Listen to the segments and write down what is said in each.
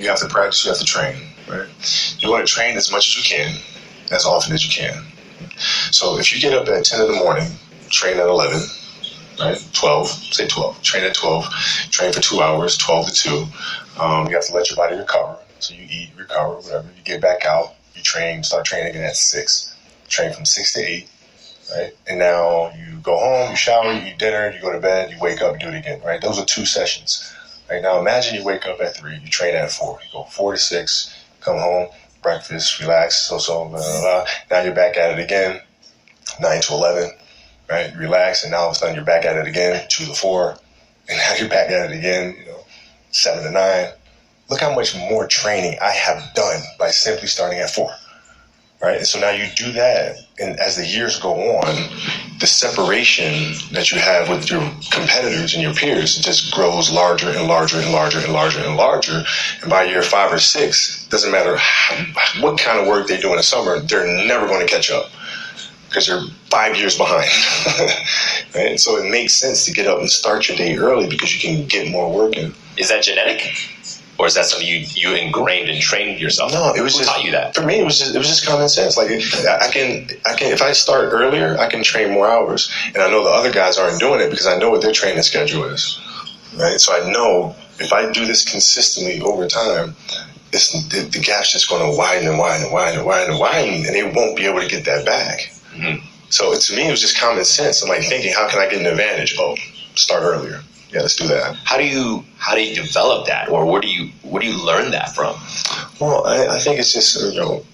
You have to practice, you have to train, right? You want to train as much as you can, as often as you can. So if you get up at 10 in the morning, train at 11, right? 12, say 12. Train at 12. Train for 2 hours, 12 to 2. You have to let your body recover. So you eat, recover, whatever. You get back out. You train, start training again at 6. Train from 6 to 8, right? And now you go home, you shower, you eat dinner, you go to bed, you wake up, do it again, right? Those are 2 sessions. Right, now imagine you wake up at 3, you train at 4. You go 4 to 6, come home, breakfast, relax, blah, blah, blah. Now you're back at it again, 9 to 11, right? Relax, and now all of a sudden you're back at it again, 2 to 4, and now you're back at it again, 7 to 9. Look how much more training I have done by simply starting at 4. Right? And so now you do that, and as the years go on, the separation that you have with your competitors and your peers just grows larger and larger and larger and larger and larger. And by year 5 or 6, doesn't matter what kind of work they do in the summer, they're never going to catch up because they're 5 years behind. Right? And so it makes sense to get up and start your day early because you can get more work in. Is that genetic? Or is that something you ingrained and trained yourself? No, it was Who just taught you that. For me, it was just common sense. Like I can if I start earlier, I can train more hours, and I know the other guys aren't doing it because I know what their training schedule is. Right, so I know if I do this consistently over time, the gap's just going to widen and widen and widen and widen and widen, and they won't be able to get that back. Mm-hmm. So to me, it was just common sense. I'm like thinking, how can I get an advantage? Oh, start earlier. Yeah, let's do that. How do you develop that, or where do you learn that from? Well, I think it's just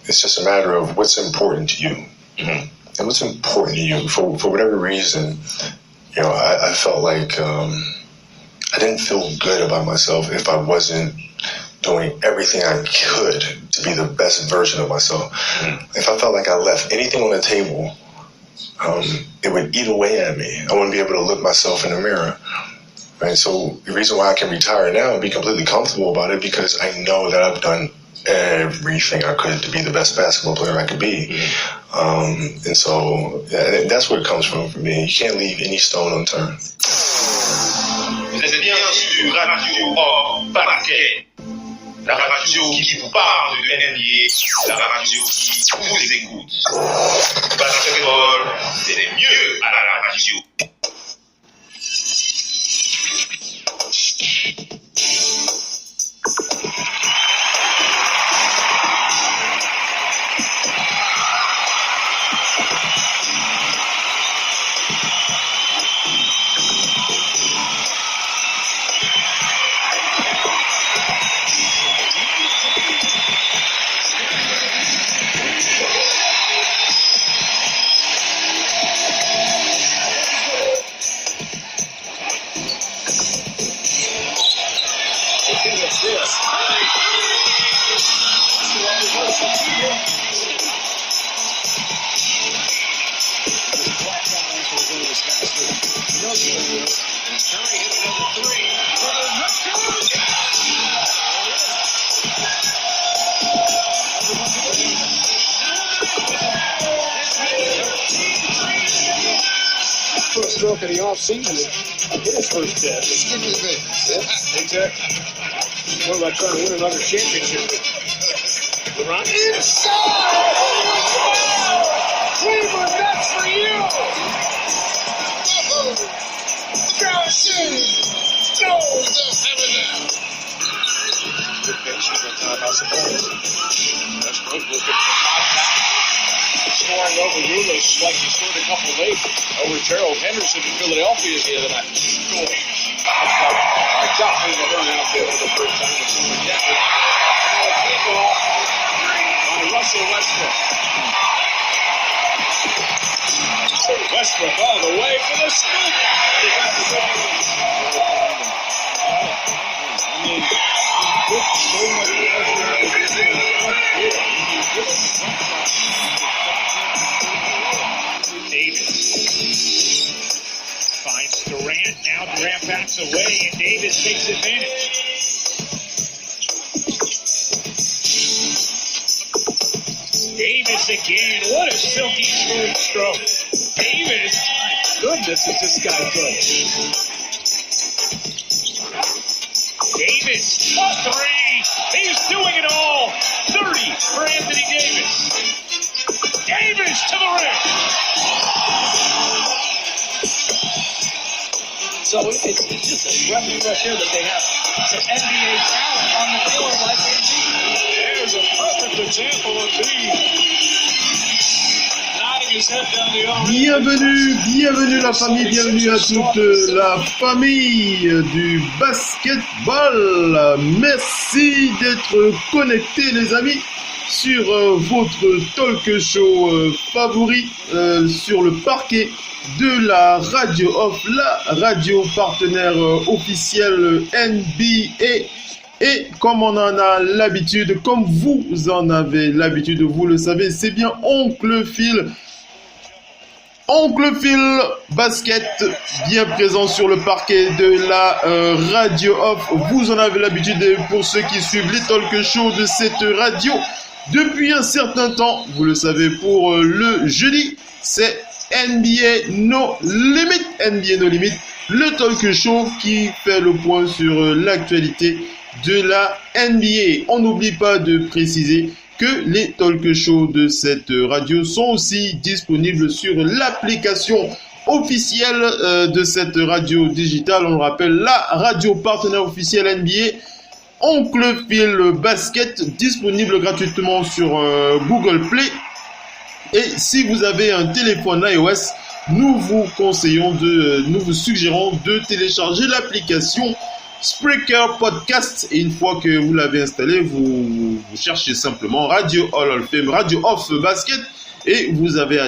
it's just a matter of what's important to you, mm-hmm. and what's important to you for whatever reason. I felt like I didn't feel good about myself if I wasn't doing everything I could to be the best version of myself. Mm-hmm. If I felt like I left anything on the table, it would eat away at me. I wouldn't be able to look myself in the mirror. Right, so the reason why I can retire now and be completely comfortable about it because I know that I've done everything I could to be the best basketball player I could be. Mm-hmm. And so that's where it comes from for me. You can't leave any stone unturned. Vous êtes bien sur Radio Hors Parquet, la radio qui vous parle de NBA, la radio qui vous écoute. Basketball, c'est mieux à la radio. First stroke of the offseason, hit his first catch. Yeah, exactly. What about trying to win another championship? LeBron inside! Cleveland, that's for you! No, they'll have it now. Good patience on timeout support. That's good. Looking for scoring over Rulos like he scored a couple late over Gerald Henderson in Philadelphia the other night. Cool. Top in the run out there for the first time with Summer Jeffrey. And a kickoff by Russell Westbrook. Westbrook all the way for the scoop. And he got the goal. I mean, he put so much pressure on the front here. Davis finds Durant. Now Durant backs away, and Davis takes advantage. Davis again. What a silky smooth stroke. Davis, my goodness, is this guy good. Davis, a three. He's So it's just a breath of fresh air that they have some NBA talent on the floor like Embiid. There's a perfect example of Embiid. Bienvenue la famille, bienvenue à toute la famille du basketball. Merci d'être connectés les amis sur votre talk show favori sur le parquet de la Radio Off, la radio partenaire officielle NBA. Et comme on en a l'habitude, comme vous en avez l'habitude, vous le savez, c'est bien Oncle Phil Basket, bien présent sur le parquet de la Radio Off. Vous en avez l'habitude, et pour ceux qui suivent les talk shows de cette radio depuis un certain temps, vous le savez, pour le jeudi, c'est NBA No Limit, le talk show qui fait le point sur l'actualité de la NBA. On n'oublie pas de préciser que les talk shows de cette radio sont aussi disponibles sur l'application officielle de cette radio digitale. On le rappelle, la radio partenaire officielle NBA, Oncle Phil Basket, disponible gratuitement sur Google Play. Et si vous avez un téléphone iOS, nous vous suggérons de télécharger l'application Spreaker Podcast, et une fois que vous l'avez installé, vous cherchez simplement Radio Off Basket, et vous avez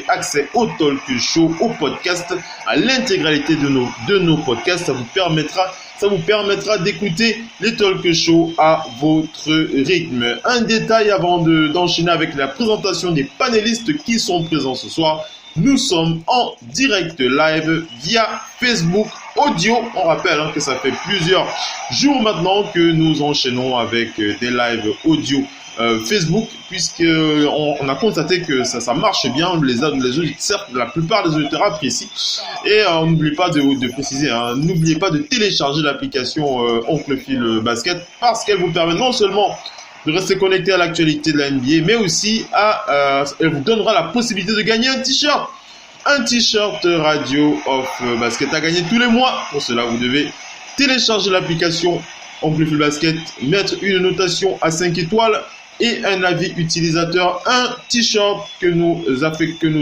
accès au talk show, au podcast, à l'intégralité de nos podcasts. Ça vous permettra d'écouter les talk shows à votre rythme. Un détail avant d'enchaîner avec la présentation des panélistes qui sont présents ce soir. Nous sommes en direct live via Facebook Audio. On rappelle que ça fait plusieurs jours maintenant que nous enchaînons avec des lives audio Facebook, puisqu'on a constaté que ça marche bien. Certes, la plupart des auditeurs apprécient. Et on n'oublie pas de préciser, n'oubliez pas de télécharger l'application Oncle Phil Basket, parce qu'elle vous permet non seulement de rester connecté à l'actualité de la NBA, mais aussi elle vous donnera la possibilité de gagner un t-shirt. Un t-shirt Radio Off Basket à gagner tous les mois. Pour cela, vous devez télécharger l'application Oncle Phil Basket, mettre une notation à 5 étoiles et un avis utilisateur. Un t-shirt que nous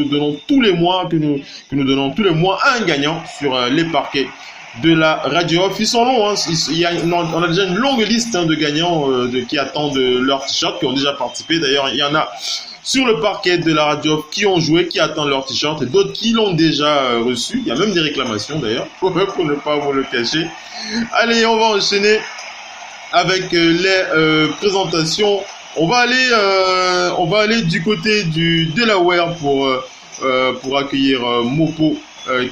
donnons tous les mois, à un gagnant sur les parquets de la Radio Off. Ils sont longs, on a déjà une longue liste de gagnants qui attendent leur t-shirt, qui ont déjà participé. D'ailleurs, il y en a sur le parquet de la Radio Off qui ont joué, qui attendent leur t-shirt, et d'autres qui l'ont déjà reçu. Il y a même des réclamations d'ailleurs, pour ne pas vous le cacher. Allez, on va enchaîner avec les présentations. On va aller du côté du Delaware pour accueillir Mopo,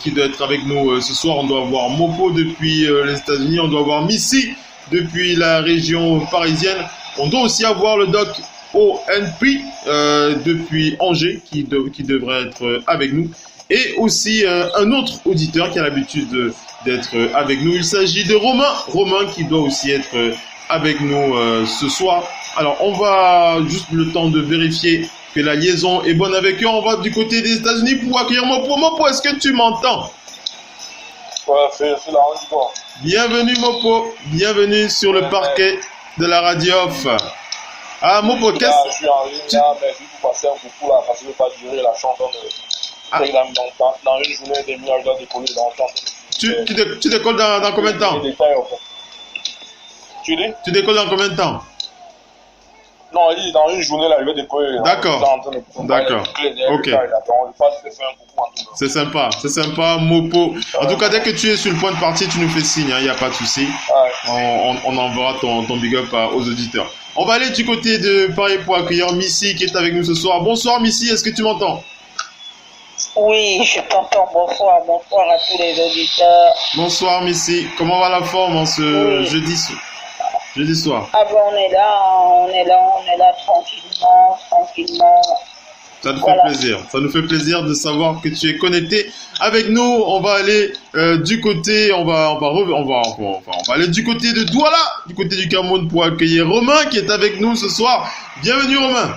qui doit être avec nous ce soir. On doit avoir Mopo depuis les États-Unis, on doit avoir Missy depuis la région parisienne. On doit aussi avoir le doc ONP depuis Angers qui devrait être avec nous. Et aussi un autre auditeur qui a l'habitude d'être avec nous. Il s'agit de Romain qui doit aussi être avec nous ce soir. Alors on va juste le temps de vérifier que la liaison est bonne avec eux. On va du côté des États-Unis pour accueillir Mopo. Mopo, est-ce que tu m'entends? Ouais, c'est la radio. Bienvenue Mopo, bienvenue sur le parquet de la Radio Off. Ah Mopo, qu'est-ce que... Je suis en ligne là, mais je vais vous passer un coucou là, parce que je ne vais pas durer la chanson de programme dans une journée et demie, je dois décoller dans le temps. Tu décolles dans combien de temps? Tu décolles dans combien de temps? Non, il dit dans une journée là, je vais décoller. D'accord. Ok. C'est sympa, Mopo. En tout cas, dès que tu es sur le point de partir, tu nous fais signe, il n'y a pas de souci. On enverra ton big up aux auditeurs. On va aller du côté de Paris pour accueillir Missy qui est avec nous ce soir. Bonsoir Missy, est-ce que tu m'entends? Oui, je t'entends. Bonsoir à tous les auditeurs. Bonsoir Missy, comment va la forme en ce jeudi soir? Ah ben on est là tranquillement. Ça nous fait plaisir. Ça nous fait plaisir de savoir que tu es connecté avec nous. On va aller du côté, on va aller du côté de Douala, du côté du Cameroun pour accueillir Romain qui est avec nous ce soir. Bienvenue Romain.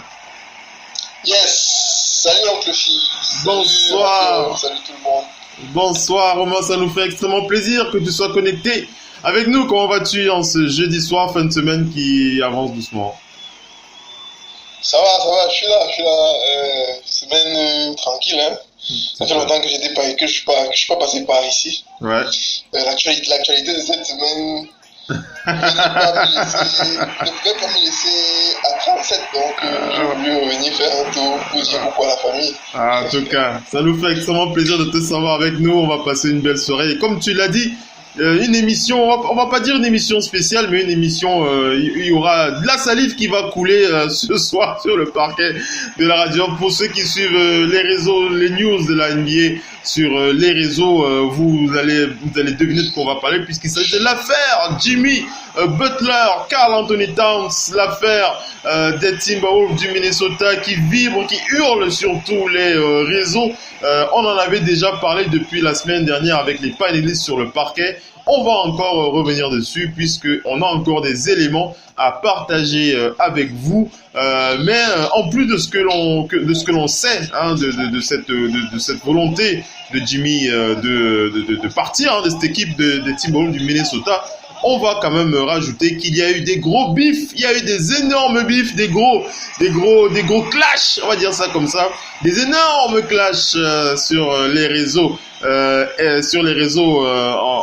Yes. Salut Oncle Phil. Bonsoir. Salut tout le monde. Bonsoir Romain, ça nous fait extrêmement plaisir que tu sois connecté avec nous. Comment vas-tu en ce jeudi soir, fin de semaine qui avance doucement? Ça va, je suis là. Semaine tranquille, hein. Ça fait longtemps que j'étais pas et que je suis pas passé par ici. Ouais. L'actualité de cette semaine, je ne pouvais pas me laisser à 37, donc j'ai voulu revenir faire un tour pour dire pourquoi la famille. En tout cas, ça nous fait extrêmement plaisir de te savoir avec nous. On va passer une belle soirée. Et comme tu l'as dit, une émission, on va pas dire une émission spéciale, mais une émission, il y aura de la salive qui va couler ce soir sur le parquet de la radio. Pour ceux qui suivent les réseaux, les news de la NBA sur les réseaux, vous allez deviner de quoi on va parler, puisqu'il s'agit de l'affaire Jimmy Butler, Karl Anthony Towns, l'affaire des Timberwolves du Minnesota qui vibre, qui hurle sur tous les réseaux. On en avait déjà parlé depuis la semaine dernière avec les panélistes sur le parquet. On va encore revenir dessus puisqu'on a encore des éléments à partager avec vous. Mais en plus de ce que l'on sait hein, de cette volonté de Jimmy de partir hein, de cette équipe des Timberwolves du Minnesota, on va quand même rajouter qu'il y a eu des gros bifs, il y a eu des énormes bifs, des gros clashs, on va dire ça comme ça, des énormes clashs sur les réseaux,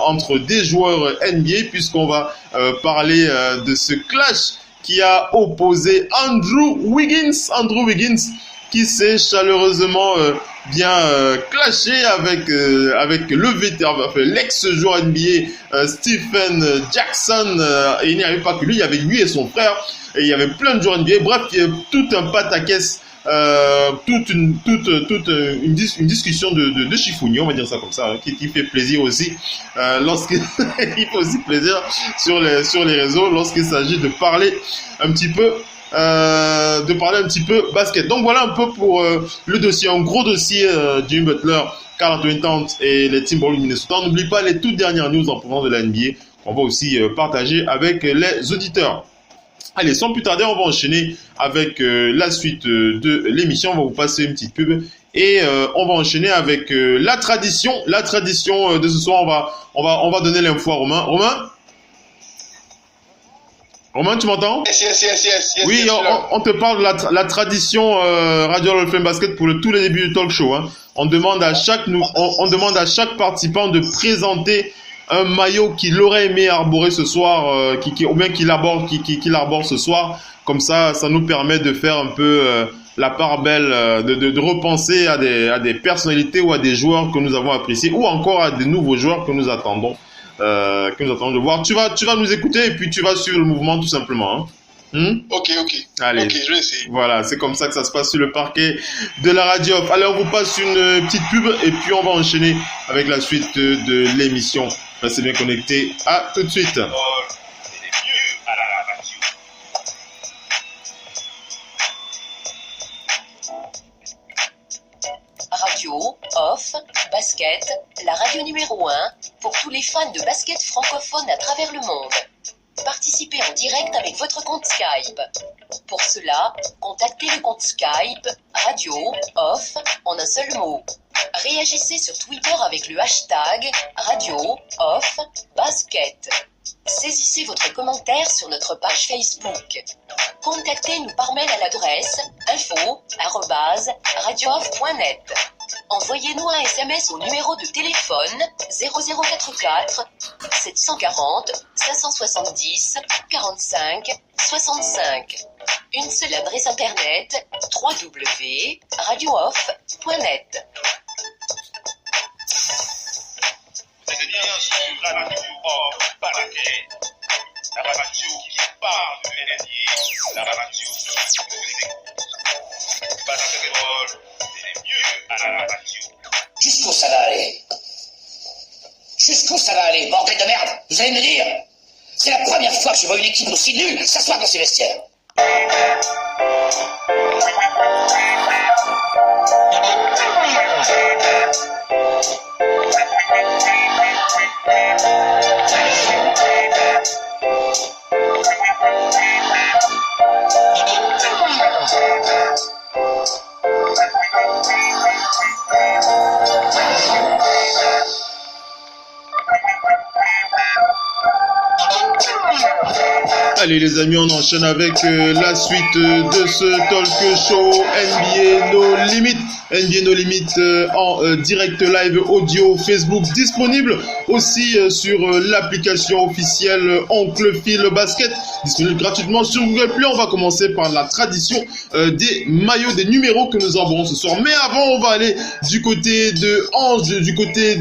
entre des joueurs NBA, puisqu'on va parler de ce clash qui a opposé Andrew Wiggins, qui s'est chaleureusement bien clashé avec le vétéran, enfin, l'ex-joueur NBA Stephen Jackson. Et il n'y avait pas que lui, il y avait lui et son frère, et il y avait plein de joueurs NBA. Bref, il y a tout un pataquès, toute une discussion de chiffonnier, on va dire ça comme ça, hein, qui fait plaisir aussi il fait aussi plaisir sur les réseaux lorsqu'il s'agit de parler un petit peu basket. Donc voilà un peu pour le dossier, un gros dossier Jimmy Butler, Karl Anthony Towns et les Timberwolves du Minnesota. On n'oublie pas les toutes dernières news en provenance de la NBA. On va aussi partager avec les auditeurs. Allez, sans plus tarder, on va enchaîner avec la suite de l'émission. On va vous passer une petite pub et on va enchaîner avec la tradition de ce soir. On va donner l'info à Romain. Romain, tu m'entends? Yes. Oui, on te parle de la tradition Radio Hall of Fame Basket pour tous les débuts du talk show. Hein. On demande à chaque participant de présenter un maillot qu'il aurait aimé arborer ce soir, ou bien qu'il arbore ce soir. Comme ça nous permet de faire un peu la part belle, de repenser à des personnalités ou à des joueurs que nous avons appréciés, ou encore à des nouveaux joueurs que nous attendons. De voir. Tu vas nous écouter et puis tu vas suivre le mouvement tout simplement. Hein. Ok. Allez. Ok, je vais essayer. Voilà, c'est comme ça que ça se passe sur le parquet de la radio. Allez, on vous passe une petite pub et puis on va enchaîner avec la suite de l'émission. Restez bien connectés. À tout de suite. Radio, off, basket, la radio numéro 1 pour tous les fans de basket francophone à travers le monde. Participez en direct avec votre compte Skype. Pour cela, contactez le compte Skype Radio, off, en un seul mot. Réagissez sur Twitter avec le hashtag Radio, off, basket. Saisissez votre commentaire sur notre page Facebook. Contactez-nous par mail à l'adresse info@radiooff.net. Envoyez-nous un SMS au numéro de téléphone 0044 740 570 45 65. Une seule adresse internet www.radiooff.net. C'est bien sûr Radio Off Basket, la radio qui parle de NBA, la radio qui vous écoute. Basketball, c'est mieux à la radio. Jusqu'où ça va aller, bordel de merde? Vous allez me dire? C'est la première fois que je vois une équipe aussi nulle s'asseoir dans ces vestiaires. Allez les amis, on enchaîne avec la suite de ce talk show NBA No Limit. NBA No Limit en direct live audio Facebook, disponible aussi sur l'application officielle Oncle Phil Basket, disponible gratuitement sur Google Play. On va commencer par la tradition des maillots, des numéros que nous aurons ce soir. Mais avant, on va aller du côté de Ange, du côté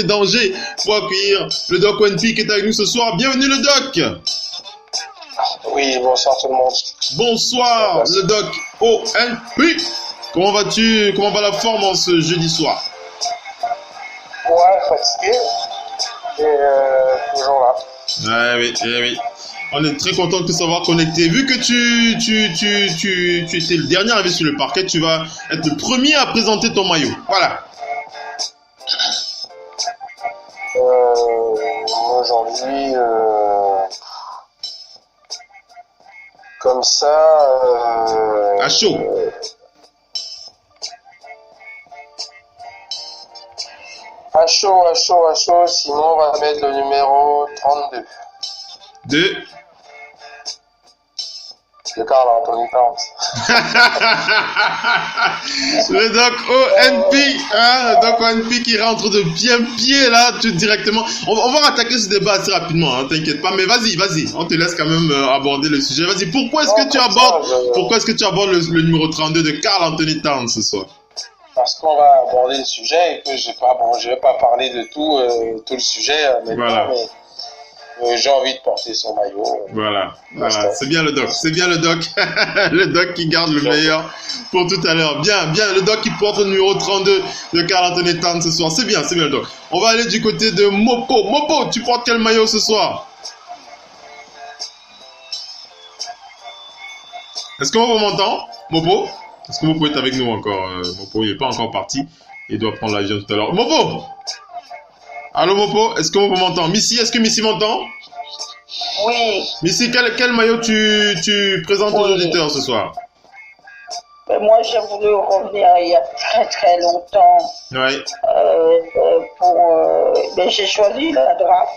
d'Angers, pour accueillir le Doc ONP qui est avec nous ce soir. Bienvenue le Doc. Oui, bonsoir tout le monde. Bonsoir le Doc ONP. Comment vas-tu? Comment va la forme en ce jeudi soir? Ouais, fatigué. Et toujours là. Oui. On est très content de te savoir connecté. Vu que tu étais le dernier arrivé sur le parquet, tu vas être le premier à présenter ton maillot. Voilà. Aujourd'hui, comme ça... à chaud. À chaud, sinon on va mettre le numéro 32. De Karl Anthony Towns. Le Doc ONP, hein, le Doc ONP qui rentre de pied là, tout directement. On va attaquer ce débat assez rapidement, hein, t'inquiète pas. Mais vas-y, on te laisse quand même aborder le sujet. Vas-y, pourquoi est-ce que tu abordes le numéro 32 de Karl Anthony Towns ce soir? Parce qu'on va aborder le sujet et que je vais pas parler de tout le sujet maintenant, voilà. Mais j'ai envie de porter son maillot. Voilà. C'est bien le Doc. Le Doc qui garde le meilleur pour tout à l'heure. Bien. Le Doc qui porte le numéro 32 de Karl Anthony Towns ce soir. C'est bien le Doc. On va aller du côté de Mopo. Mopo, tu portes quel maillot ce soir? Est-ce que Mopo m'entend? Mopo? Est-ce que Mopo est avec nous encore? Mopo, il n'est pas encore parti. Il doit prendre l'avion tout à l'heure. Mopo! Allô Mopo, est-ce que Mopo m'entend? Missy, est-ce que Missy m'entend? Oui. Missy, quel maillot tu présentes aux auditeurs ce soir? Moi, j'ai voulu revenir il y a très très longtemps. Oui. J'ai choisi la draft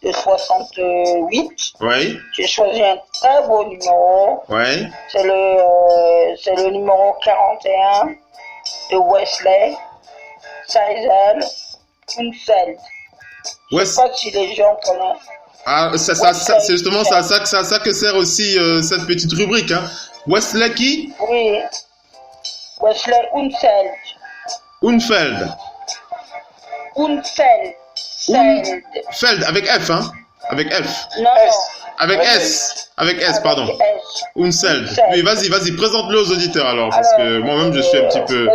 de 68. Oui. J'ai choisi un très beau numéro. Oui. C'est le numéro 41 de Wesley Seisel Unseld. Je ne sais pas si les gens connaissent. Ah, c'est justement ça que sert aussi cette petite rubrique, hein. Wesley qui? Oui. Wesley Unseld. Feld, avec F, hein? Avec F. Non. Avec S, pardon. Unseld. Oui, vas-y, présente-le aux auditeurs alors, parce que moi-même je suis un petit peu...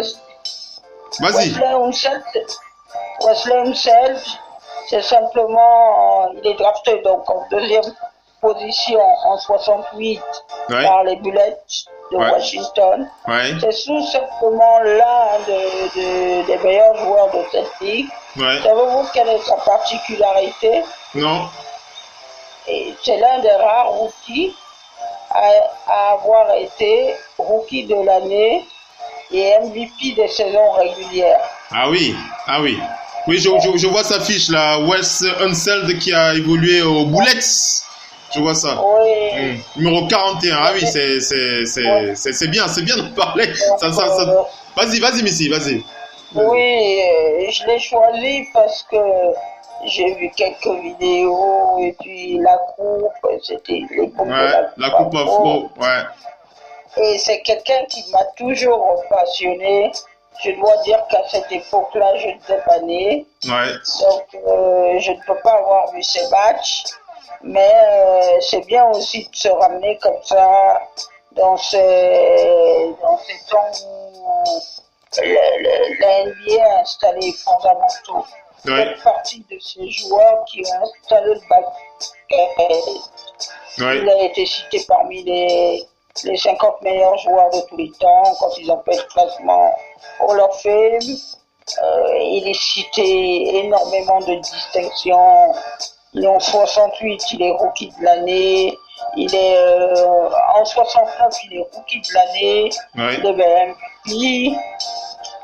Vas-y. Wesley Unseld, c'est simplement, il est drafté donc en deuxième position en 68 par les Bullets de Washington. C'est tout simplement l'un des meilleurs joueurs de cette ligue. Savez-vous quelle est sa particularité? Non. Et c'est l'un des rares rookies à avoir été rookie de l'année et MVP des saisons régulières. Ah oui. Oui, je vois sa fiche là, Wes Unseld qui a évolué aux Bullets. Je vois ça. Oui. Numéro 41. Ah oui, c'est bien de parler. Vas-y, Missy, vas-y. Oui, je l'ai choisi parce que j'ai vu quelques vidéos et puis la coupe, c'était l'époque de la coupe afro, Et c'est quelqu'un qui m'a toujours passionné. Je dois dire qu'à cette époque-là, je n'étais pas né. Donc, je ne peux pas avoir vu ces matchs. Mais c'est bien aussi de se ramener comme ça dans ces temps où la NBA a installé les fondamentaux. Fait partie de ces joueurs qui ont installé le basket. Il a été cité parmi les 50 meilleurs joueurs de tous les temps quand ils ont fait le classement Hall of Fame. Il est cité énormément de distinctions. Il est en 68, il est rookie de l'année. Il est en 69, il est rookie de l'année. Il est MVP.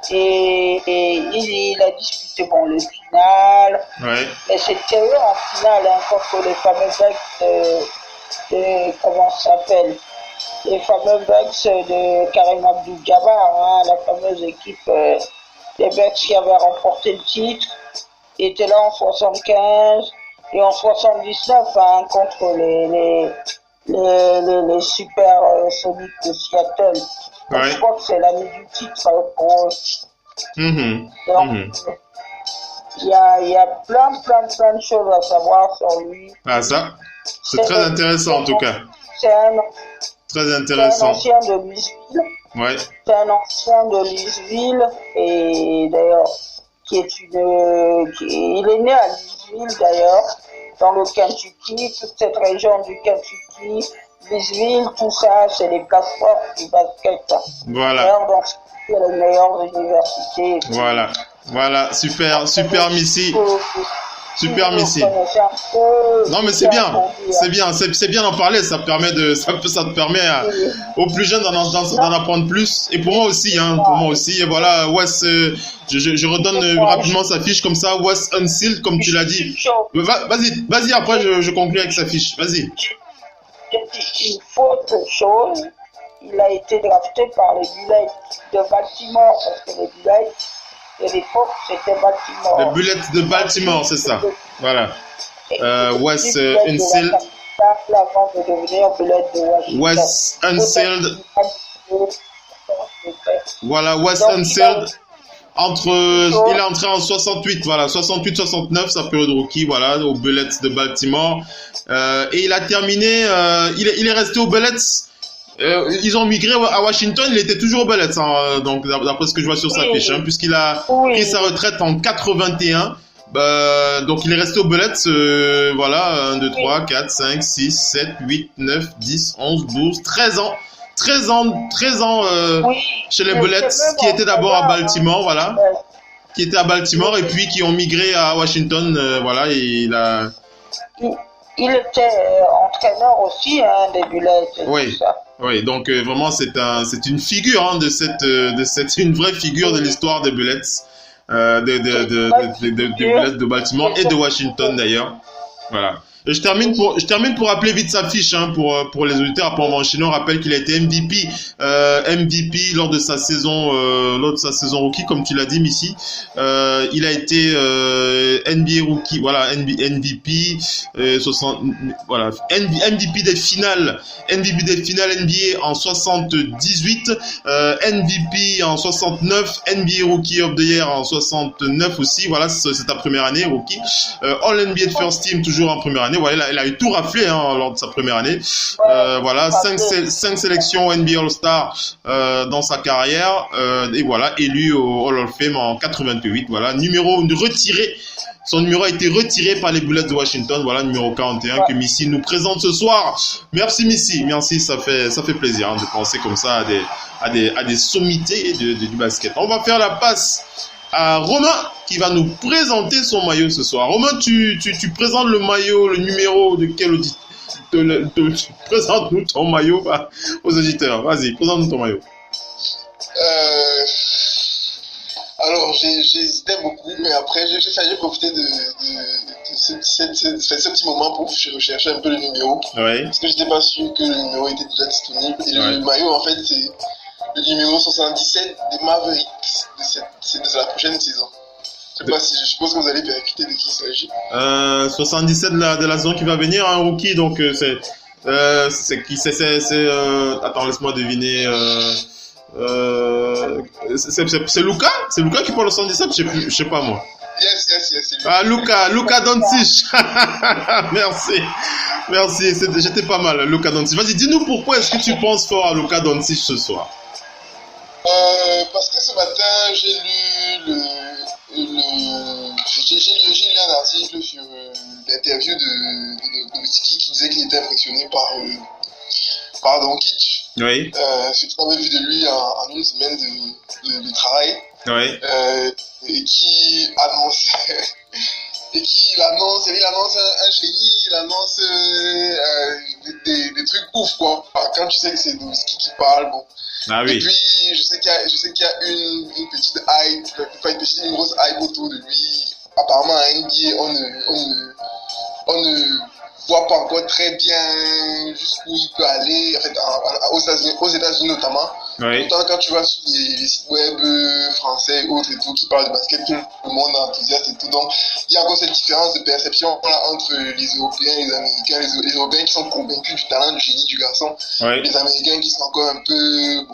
Et il a disputé le final. Ouais. Mais c'était eux en finale contre les fameux Bucks comment ça s'appelle, les fameux Bucks de Karim Abdul-Jabbar, la fameuse équipe des Bucks qui avait remporté le titre. Il était là en 75 et en 79 contre les Super Sonics de Seattle. Ouais. Je crois que c'est l'année du titre pour eux. Donc, il y a plein de choses à savoir sur lui. Ah ça, c'est très intéressant en tout cas. Très intéressant. C'est un ancien de Louisville. Ouais. C'est un ancien de Louisville et d'ailleurs il est né à Louisville d'ailleurs, dans le Kentucky, toute cette région du Kentucky, Louisville, tout ça, c'est les places fortes du basket. Voilà. D'ailleurs, donc c'est les meilleures universités. Voilà, super Missy. Super Missy. Non mais c'est bien d'en parler, ça te permet aux plus jeunes d'en apprendre plus. Et pour moi aussi, et voilà, Wes, je redonne rapidement sa fiche comme ça, Wes Unseld, comme tu l'as dit. Vas-y, après je conclue avec sa fiche, vas-y. Une autre chose, il a été drafté par les Bullets de Baltimore, parce que les Bullets, à l'époque, c'était Baltimore. Les Bullets de Baltimore, c'est ça. Voilà. Wes Unseld. Wes Unseld. Voilà, Wes Unseld. Il est entré en 68, voilà, 68-69, sa période rookie, voilà, aux Bullets de Baltimore. Et il a terminé, il est resté aux Bullets. Ils ont migré à Washington, il était toujours aux Bullets, donc d'après ce que je vois sur sa fiche, puisqu'il a pris sa retraite en 81. Donc il est resté aux Bullets, voilà, 1, 2, 3, 4, 5, 6, 7, 8, 9, 10, 11, 12, 13 ans. 13 ans chez les Bullets, qui étaient d'abord à Baltimore, voilà. Qui étaient à Baltimore et puis qui ont migré à Washington, voilà, et il était entraîneur aussi, des Bullets. Oui. Oui, donc vraiment c'est une figure une vraie figure de l'histoire des Bullets, des Bullets de Baltimore et de Washington d'ailleurs. Voilà. Et je termine pour rappeler vite sa fiche, pour les auditeurs. Après on va enchaîner. On rappelle qu'il a été MVP lors de sa saison rookie, comme tu l'as dit, Missy. Il a été NBA rookie, voilà, MVP, voilà, MVP des finales NBA en 78, MVP en 69, NBA Rookie of the Year en 69 aussi. Voilà, c'est ta première année rookie. All NBA First Team toujours en première année. Voilà, il a eu tout raflé lors de sa première année. Voilà, 5 sélections NBA All-Star dans sa carrière. Et voilà, élu au Hall of Fame en 88. Voilà, son numéro a été retiré par les Bullets de Washington. Voilà, numéro 41 que Missy nous présente ce soir. Merci Missy, merci, ça fait plaisir de penser comme ça à des sommités du basket. On va faire la passe à Romain qui va nous présenter son maillot ce soir. Romain, tu présentes le maillot, le numéro de quel auditeur? Présente-nous ton maillot aux auditeurs. Vas-y, présente-nous ton maillot. Alors, j'hésitais beaucoup, mais après, j'ai failli profiter de ce petit moment pour rechercher un peu le numéro. Ouais. Parce que j'étais pas sûr que le numéro était déjà disponible. Et le maillot, en fait, c'est le numéro 77 des Mavericks de la prochaine saison. Je suppose que vous allez vérifier de qui il s'agit. 77 de la saison qui va venir, un rookie, donc c'est qui? Attends, laisse-moi deviner. C'est Luka? C'est Luka qui porte le 77? Je sais pas moi. Yes. Ah, Luka Doncic. Merci, j'étais pas mal, Luka Doncic. Vas-y, dis-nous pourquoi est-ce que tu penses fort à Luka Doncic ce soir? Parce que ce matin, j'ai lu un article sur l'interview de Nowitzki qui disait qu'il était impressionné par Doncic. Oui. Surtout avait vu de lui en une semaine de travail. Oui. Et qui annonce un génie, il annonce des trucs ouf, quoi. Quand tu sais que c'est Nowitzki qui parle, bon. Ah oui. Et puis, je sais qu'il y a une petite hype, une grosse hype autour de lui. Apparemment, à NBA, on ne voit pas encore très bien jusqu'où il peut aller, en fait, aux États-Unis notamment. Oui. Pourtant, quand tu vas sur les sites web français et autres et tout, qui parlent de basket, tout le monde est enthousiaste et tout. Donc, il y a encore cette différence de perception là, entre les Européens et les Américains. Les Européens qui sont convaincus du talent, du génie du garçon. Oui. Les Américains qui sont encore un peu,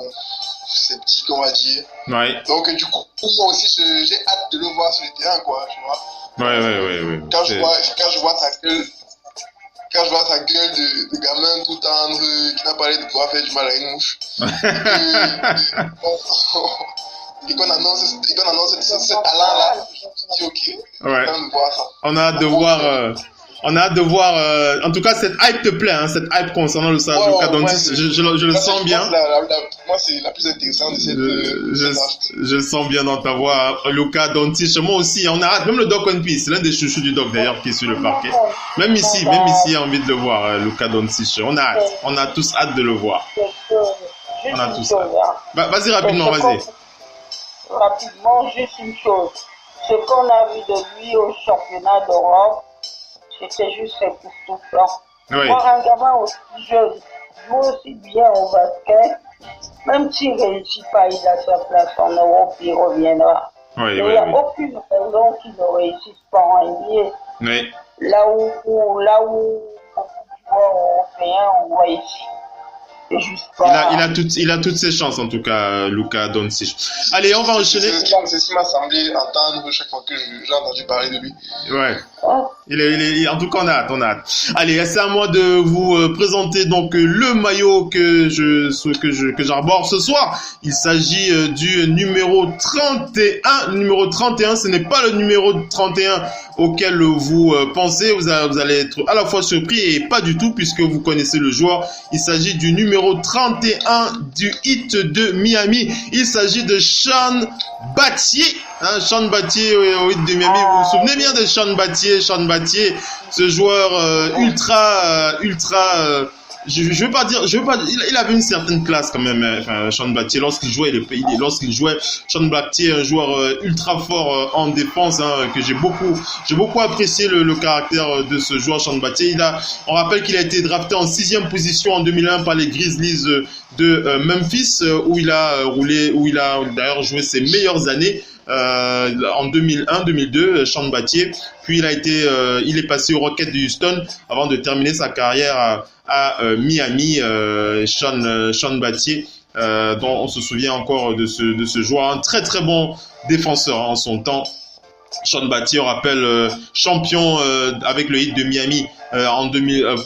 sceptiques, on va dire. Oui. Donc, du coup, moi aussi, j'ai hâte de le voir sur le terrain, quoi, tu vois. Oui. Quand je vois sa gueule de gamin tout tendre qui n'a pas l'air de pouvoir faire du mal à une mouche. Et qu'on annonce ce talent-là, je me dis ok, on voir ça. On a hâte de voir, en tout cas cette hype te plaît, hein, cette hype concernant le salaire de Luka Doncic, je le sens bien. Moi c'est la plus intéressante de cette je le sens bien dans ta voix, hein. Luka Doncic, moi aussi, on a hâte, même le Doc One Piece, c'est l'un des chouchous du Doc d'ailleurs qui est sur le parquet. Même ici, il y a envie de le voir, Luka Doncic, on a tous hâte de le voir. On a tous hâte. Vas-y rapidement, vas-y. Rapidement, juste une chose. Ce qu'on a vu de lui au championnat d'Europe, c'était juste époustouflant. Oui. Voir un gamin aussi jeune, joue aussi bien au basket, même s'il ne réussit pas, il a sa place en Europe, il reviendra. Il n'y a aucune raison qu'il ne réussisse pas en NBA. Oui. Là où beaucoup de joueurs européens, on voit ici. Il a toutes ses chances en tout cas, Luka Doncic. Allez, on va enchaîner. C'est ce qui m'a semblé entendre chaque fois que j'ai entendu parler de lui. Ouais. En tout cas, on a hâte. Allez, c'est à moi de vous présenter donc le maillot que j'arbore ce soir. Il s'agit du numéro 31. Numéro 31, ce n'est pas le numéro 31 auquel vous pensez. Vous allez être à la fois surpris et pas du tout puisque vous connaissez le joueur. Il s'agit du numéro 31 du Heat de Miami. Il s'agit de Sean Battier. Sean Battier au Heat de Miami. Vous vous souvenez bien de Sean Battier, ce joueur ultra je veux pas dire, il avait une certaine classe quand même, Sean Battier, lorsqu'il jouait, Sean Battier, un joueur ultra fort en défense, que j'ai beaucoup apprécié le caractère de ce joueur, Sean Battier. On rappelle qu'il a été drafté en 6e position en 2001 par les Grizzlies de Memphis, où il a d'ailleurs joué ses meilleures années. En 2001-2002, Sean Battier, puis il est passé aux Rockets de Houston avant de terminer sa carrière à Miami. Sean Battier, dont on se souvient encore de ce joueur, un très très bon défenseur en son temps. Sean Battier, on rappelle, champion avec le Heat de Miami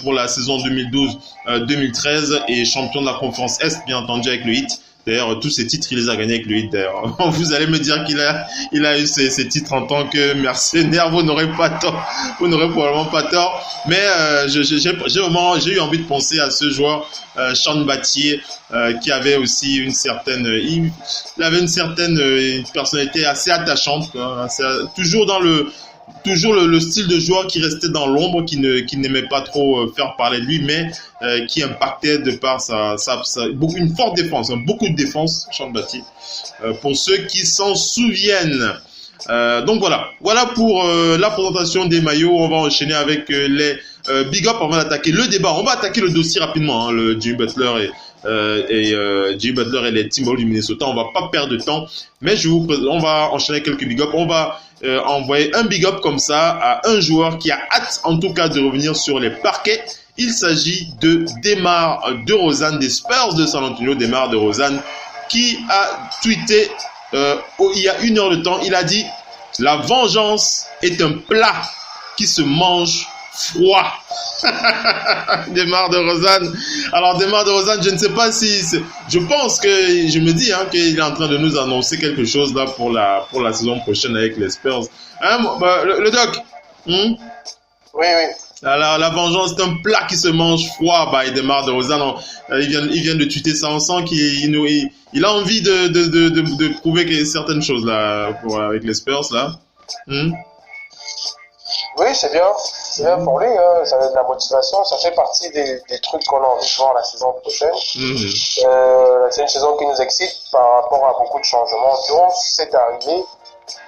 pour la saison 2012-2013 et champion de la conférence Est, bien entendu, avec le Heat. D'ailleurs, tous ces titres, il les a gagnés avec le Heat. D'ailleurs, vous allez me dire qu'il a eu ces titres en tant que mercenaire. Vous n'aurez pas tort. Vous n'aurez probablement pas tort. Mais j'ai eu envie de penser à ce joueur, Sean Battier, qui avait aussi une certaine personnalité assez attachante, toujours le style de joueur qui restait dans l'ombre, qui n'aimait pas trop faire parler de lui, mais qui impactait de par une forte défense, beaucoup de défense, Sean Battier, pour ceux qui s'en souviennent. Donc voilà pour la présentation des maillots. On va enchaîner avec les big up avant d'attaquer le débat. On va attaquer le dossier rapidement, le Jimmy Butler Jimmy Butler et les Timberwolves du Minnesota. On va pas perdre de temps, mais on va enchaîner quelques big up. On va envoyer un big up comme ça à un joueur qui a hâte en tout cas de revenir sur les parquets. Il s'agit de DeMar DeRozan des Spurs de San Antonio. DeMar DeRozan qui a tweeté il y a 1 heure de temps. Il a dit: la vengeance est un plat qui se mange froid. DeMar DeRozan. Alors DeMar DeRozan, je ne sais pas si je pense que je me dis qu'il est en train de nous annoncer quelque chose là pour la saison prochaine avec les Spurs. Le doc. Oui. Alors, la vengeance est un plat qui se mange froid by DeMar DeRozan. Il vient de tweeter ça. On sent qu'il a envie de prouver certaines choses là avec les Spurs là. Oui, c'est bien. C'est bien pour lui, hein, ça donne de la motivation, ça fait partie des trucs qu'on a envie de voir la saison prochaine. C'est une saison qui nous excite par rapport à beaucoup de changements. Donc, c'est arrivé.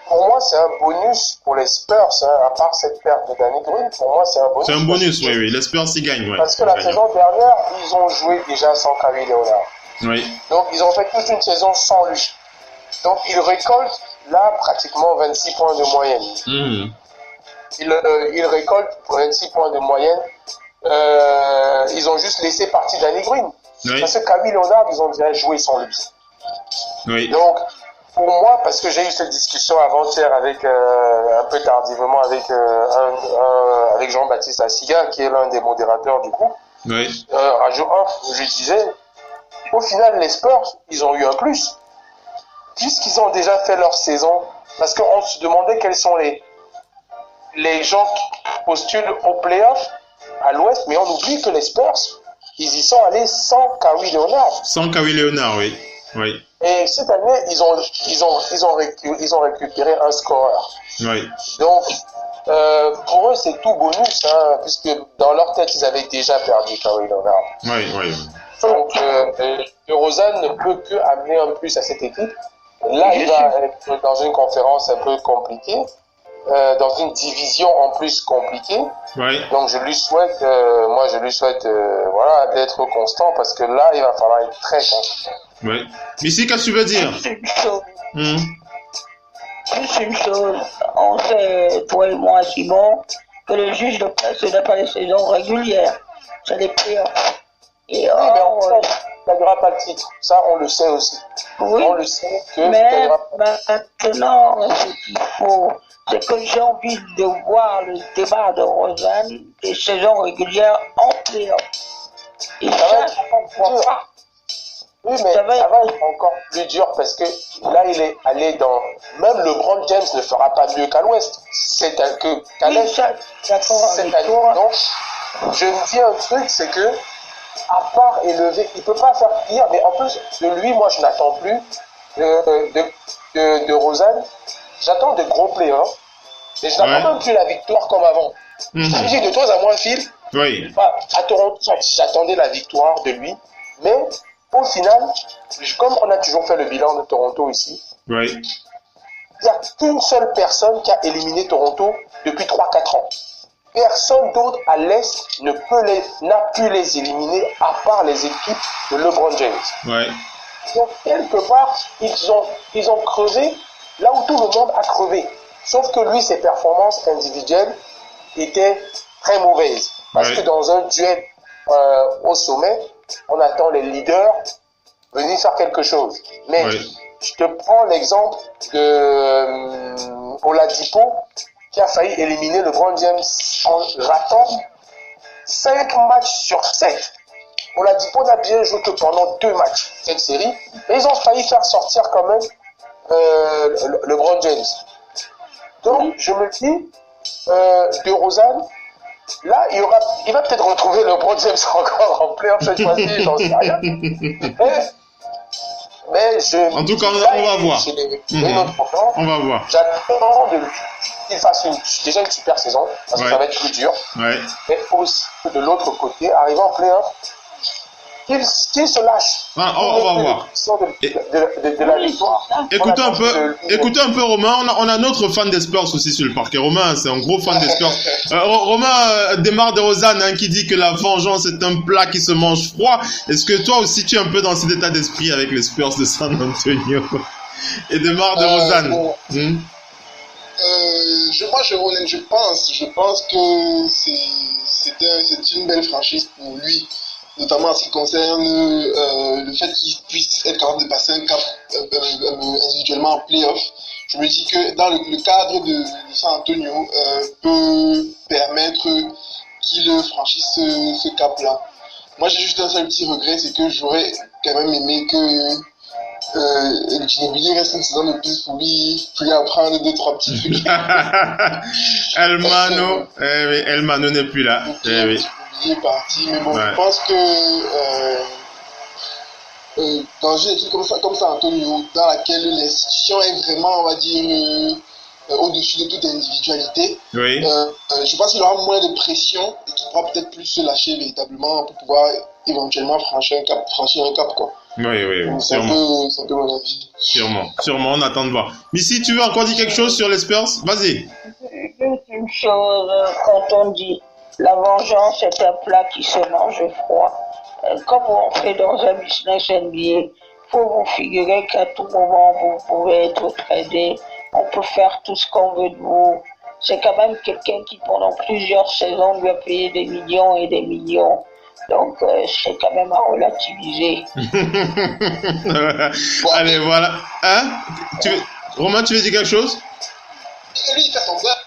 Pour moi, c'est un bonus pour les Spurs, hein, à part cette perte de Danny Green. Pour moi, c'est un bonus. C'est un bonus, oui. Les Spurs, ils gagnent, ouais. Parce que la saison dernière, ils ont joué déjà sans Kawhi Leonard. Oui. Donc, ils ont fait toute une saison sans lui. Donc, ils récoltent, là, pratiquement 26 points de moyenne. Ils récoltent 26 points de moyenne. Ils ont juste laissé partir Danny Green. Oui. Parce que Kawhi Leonard, ils ont déjà joué sans lui. Oui. Donc, pour moi, parce que j'ai eu cette discussion avant-hier avec, un peu tardivement avec Jean-Baptiste Assiga, qui est l'un des modérateurs du groupe. Oui. Radio Off, je lui disais, au final, les Spurs, ils ont eu un plus. Puisqu'ils ont déjà fait leur saison, parce qu'on se demandait quels sont les gens qui postulent aux playoffs à l'Ouest, mais on oublie que les Spurs, ils y sont allés sans Kawhi Leonard. Sans Kawhi Leonard, oui. Oui. Et cette année, ils ont récupéré un scoreur. Oui. Donc, pour eux, c'est tout bonus, hein, puisque dans leur tête, ils avaient déjà perdu Kawhi Leonard. Oui, oui. Donc, DeRozan ne peut que amener un plus à cette équipe. Là, il va être dans une conférence un peu compliquée, dans une division en plus compliquée. Oui. Donc, je lui souhaite, voilà, d'être constant, parce que là, il va falloir être très constant. Oui. Missy, qu'est-ce que tu veux dire? Juste une chose, on sait, toi et moi, Simon, que le juge de paix, ce n'est pas les saisons régulières, c'est les playoffs. Et oui, mais on ne gagnera pas le titre. Ça, on le sait aussi. Oui, on le sait que mais maintenant, ce qu'il faut, c'est que j'ai envie de voir le débat de Rosanne des saisons régulières en playoff. Et ça va être dur. Oui, mais ça va être encore plus dur parce que là, il est allé dans... Même LeBron James ne fera pas mieux qu'à l'Ouest. C'est qu'à l'Est. Donc, je me dis un truc, c'est que à part élever, il peut pas faire pire, mais en plus de lui, moi je n'attends plus de Rosanne. J'attends de gros playoffs, mais je n'attends même plus la victoire comme avant. J'ai de toi à moi, Phil. Oui. Bah, à Toronto, j'attendais la victoire de lui, mais au final, comme on a toujours fait le bilan de Toronto ici, il n'y a qu'une seule personne qui a éliminé Toronto depuis 3-4 ans. Personne d'autre à l'Est n'a pu les éliminer à part les équipes de LeBron James. Ouais. Donc, quelque part, ils ont crevé là où tout le monde a crevé. Sauf que lui, ses performances individuelles étaient très mauvaises. Parce que dans un duel au sommet, on attend les leaders venir faire quelque chose. Mais je te prends l'exemple de Oladipo, qui a failli éliminer LeBron James en ratant 5 matchs sur 7. Oladipo n'a bien joué que pendant 2 matchs cette série, mais ils ont failli faire sortir quand même LeBron James. Donc je me dis, DeRozan, là il va peut-être retrouver LeBron James encore en playoff cette fois-ci, j'en sais rien. Mais en tout cas, on va voir. On va voir. J'attends de lui qu'il fasse déjà une super saison, parce que ça va être plus dur. Mais aussi, de l'autre côté, arriver en playoff, qu'il se lâche. On va voir. De la victoire. Écoutez un peu Romain, on a notre fan des Spurs aussi sur le parquet. Romain, c'est un gros fan des Spurs. Romain démarre de Rosanne qui dit que la vengeance est un plat qui se mange froid. Est-ce que toi aussi tu es un peu dans cet état d'esprit avec les Spurs de San Antonio? Et démarre de Rosanne. Je pense que c'est une belle franchise pour lui, notamment en ce qui concerne le fait qu'il puisse être capable de passer un cap individuellement en playoff. Je me dis que dans le cadre de San Antonio peut permettre qu'il franchisse ce cap-là. Moi, j'ai juste un seul petit regret, c'est que j'aurais quand même aimé que Ginobili reste une saison de plus pour lui apprendre 2-3 petits trucs. Elmano n'est plus là. Il est parti, mais bon, je pense que dans une équipe comme San Antonio, dans laquelle l'institution est vraiment, on va dire, au-dessus de toute individualité. Oui. Je pense qu'il aura moins de pression et qu'il pourra peut-être plus se lâcher véritablement pour pouvoir éventuellement franchir un cap, quoi. Oui, c'est un peu mon avis. Sûrement, on attend de voir. Missy, tu veux encore dire quelque chose sur les Spurs? Vas-y. Juste une chose, quand on dit la vengeance est un plat qui se mange froid, comme on fait dans un business NBA, faut vous figurer qu'à tout moment vous pouvez être tradé, on peut faire tout ce qu'on veut de vous. C'est quand même quelqu'un qui pendant plusieurs saisons lui a payé des millions et des millions. Donc, c'est quand même à relativiser. Allez, voilà. Hein? Romain, tu veux dire quelque chose? Lui, il fait son gars.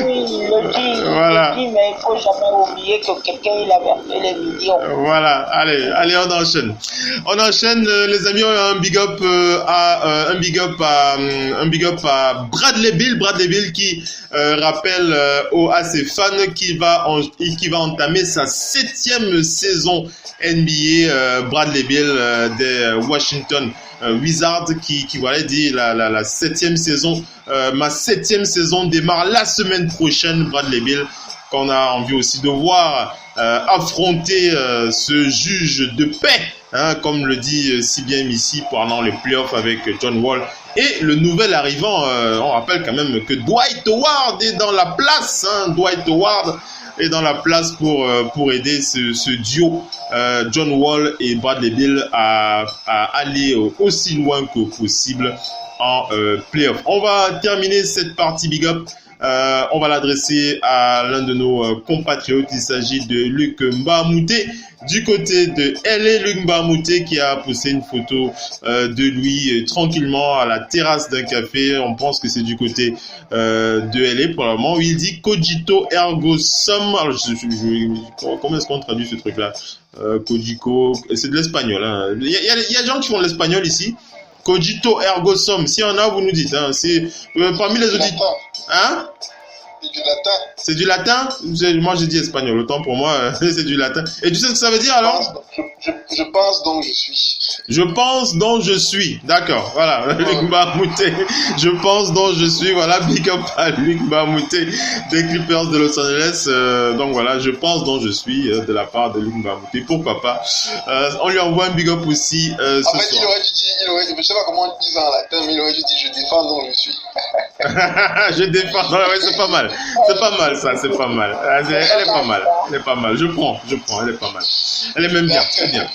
Oui, il le dit, voilà. Mais il ne faut jamais oublier que quelqu'un, il a versé les millions. Voilà, allez, on enchaîne. On enchaîne, les amis, un big up à Bradley Bill qui rappelle à ses fans qu'il va entamer sa 7e saison NBA. Bradley Bill des Washington Wizards qui voilà, dit la 7e saison. Ma 7e saison démarre la semaine prochaine. Bradley Bill, qu'on a envie aussi de voir affronter ce juge de paix, hein, comme le dit si bien ici pendant les playoffs avec John Wall. Et le nouvel arrivant, on rappelle quand même que Dwight Howard est dans la place. Hein, Dwight Howard est dans la place pour aider ce duo John Wall et Bradley Bill à aller aussi loin que possible en playoff. On va terminer cette partie big up. On va l'adresser à l'un de nos compatriotes. Il s'agit de Luc Mbamouté du côté de LA. Luc Mbamouté qui a posté une photo de lui tranquillement à la terrasse d'un café. On pense que c'est du côté de LA pour le moment. Il dit cogito ergo sum. Alors, comment est-ce qu'on traduit ce truc-là? Cogito, c'est de l'espagnol. Hein. Il y a des gens qui font l'espagnol ici. Cogito ergo sum. Si on a, vous nous dites. Hein. C'est parmi les auditeurs. Hein? C'est du latin. C'est du latin? Moi, j'ai dit espagnol. Autant pour moi, c'est du latin. Et tu sais ce que ça veut dire alors? Je pense donc je suis. Je pense donc je suis. D'accord. Voilà. Ouais. Luc Mbamouté. Je pense donc je suis. Voilà. Big up à Luc Mbamouté des Clippers de Los Angeles. Donc voilà. Je pense donc je suis de la part de Luc Mbamouté. Pourquoi pas? On lui envoie un big up aussi. En fait, il aurait dû dire, je sais pas comment on dit ça en latin, mais il aurait dû dire je défends donc je suis. Je défends. Ouais, c'est pas mal. C'est pas mal ça. C'est pas mal. Elle est pas mal. Elle est pas mal. Je prends. Elle est pas mal. Elle est même bien. Très bien.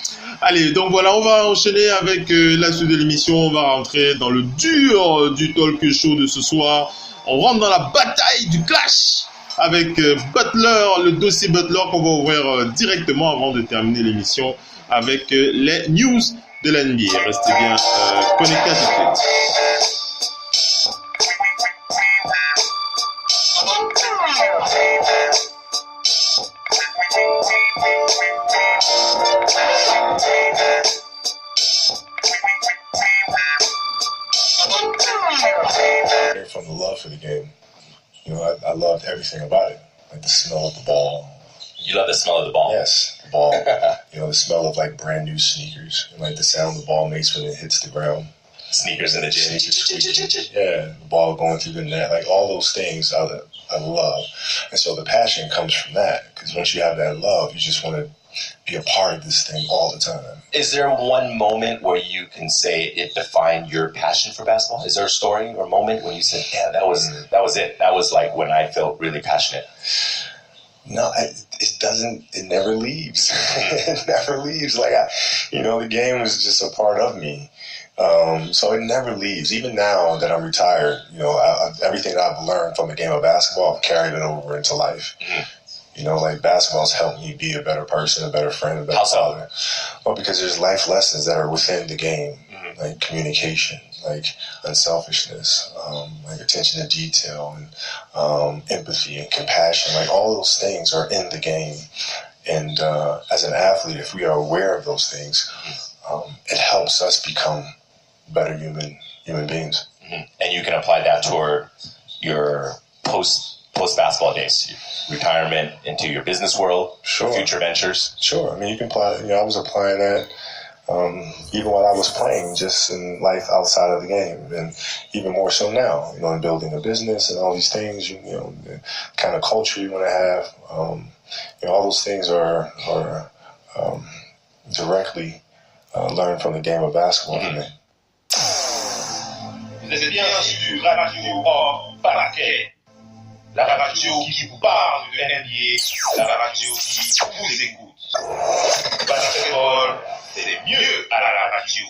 Allez, donc voilà, on va enchaîner avec la suite de l'émission. On va rentrer dans le dur du talk show de ce soir. On rentre dans la bataille du clash avec Butler, le dossier Butler qu'on va ouvrir directement avant de terminer l'émission avec les news de l'NBA. Restez bien connectés à tout de suite. From the love for the game, you know, I loved everything about it, like the smell of the ball. You love the smell of the ball? Yes, the ball. You know, the smell of like brand new sneakers, and like the sound the ball makes when it hits the ground. Sneakers in the gym. Yeah, the ball going through the net, like all those things I love. And so the passion comes from that, because once you have that love, you just want to be a part of this thing all the time. Is there one moment where you can say it defined your passion for basketball? Is there a story or moment when you said, yeah, that was it. That was like when I felt really passionate. No, it never leaves. It never leaves. Like, the game was just a part of me. So it never leaves. Even now that I'm retired, everything I've learned from the game of basketball, I've carried it over into life. Mm-hmm. Like basketball's helped me be a better person, a better friend, a better father. Well, because there's life lessons that are within the game, like communication, like unselfishness, like attention to detail, and empathy and compassion. Like all those things are in the game. And as an athlete, if we are aware of those things, it helps us become better human beings. Mm-hmm. And you can apply that toward your post-basketball days, retirement, into your business world, future ventures. Sure. I mean, you can apply, I was applying that even while I was playing, just in life outside of the game, and even more so now, you know, in building a business and all these things, you know, the kind of culture you want to have, you know, all those things are directly learned from the game of basketball for me. Vous êtes bien sur Radio Hors Basket, la radio qui vous parle de NBA, la radio qui vous écoute. Basketball, c'est mieux à la radio.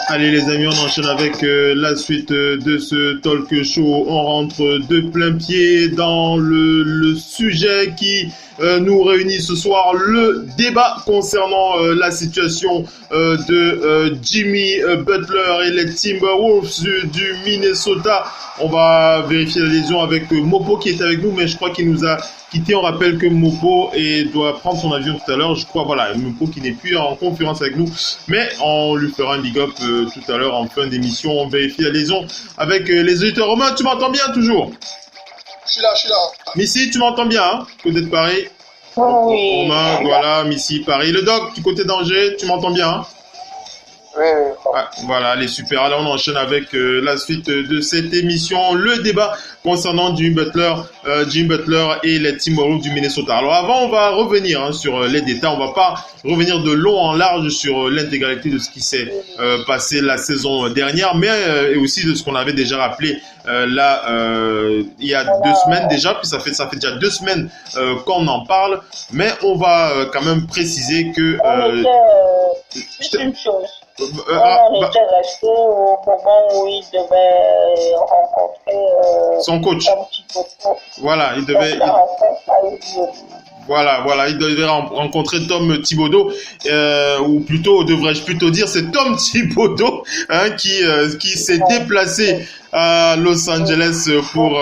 Allez les amis, on enchaîne avec la suite de ce talk show. On rentre de plein pied dans le sujet qui nous réunit ce soir, le débat concernant la situation de Jimmy Butler et les Timberwolves du Minnesota. On va vérifier la lésion avec Mopo qui est avec nous, mais je crois qu'il nous a quitté. On rappelle que Mopo doit prendre son avion tout à l'heure. Je crois, voilà, Mopo qui n'est plus en conférence avec nous, mais on lui fera un big up tout à l'heure en fin d'émission. On vérifie la lésion avec les auditeurs. Romain, tu m'entends bien toujours? Je suis là. Missy, tu m'entends bien, hein, côté de Paris? Oui. Romain, voilà, Missy, Paris. Le doc, du côté d'Angers, tu m'entends bien, hein? Oui. Ah, voilà, allez, super. Alors, on enchaîne avec la suite de cette émission, le débat concernant Jimmy Butler et les Timberwolves du Minnesota. Alors, avant, on va revenir sur les détails. On va pas revenir de long en large sur l'intégralité de ce qui s'est passé la saison dernière, mais et aussi de ce qu'on avait déjà rappelé là il y a 2 semaines déjà. Puis ça fait déjà 2 semaines qu'on en parle, mais on va quand même préciser que juste une chose. On était resté au moment où il devait rencontrer son coach. Voilà, il devait. Voilà, il devait rencontrer Tom Thibodeau, ou plutôt, devrais-je plutôt dire, c'est Tom Thibodeau qui s'est déplacé à Los Angeles pour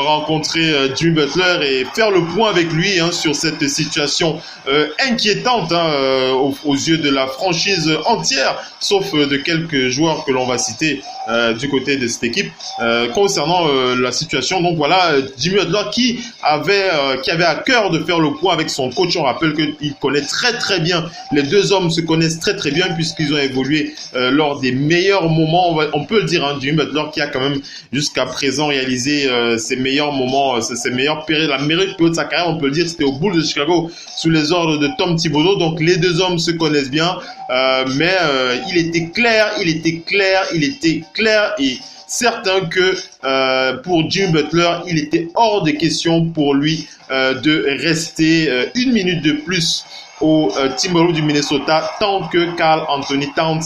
rencontrer Jimmy Butler et faire le point avec lui sur cette situation inquiétante aux yeux de la franchise entière, sauf de quelques joueurs que l'on va citer du côté de cette équipe concernant la situation. Donc voilà, Jimmy Butler qui avait à cœur de faire le point avec son coach. On rappelle qu'il connaît très très bien, les deux hommes se connaissent très très bien puisqu'ils ont évolué lors des meilleurs moments, on peut le dire, Jimmy Butler qui a quand même jusqu'à présent réalisé ses meilleurs moments, ses meilleures périodes, la meilleure période de sa carrière, on peut le dire, c'était au Bulls de Chicago sous les ordres de Tom Thibodeau. Donc les deux hommes se connaissent bien, mais il était clair et certain que pour Jimmy Butler, il était hors de question pour lui de rester 1 minute de plus au Timberwolves du Minnesota tant que Karl Anthony Towns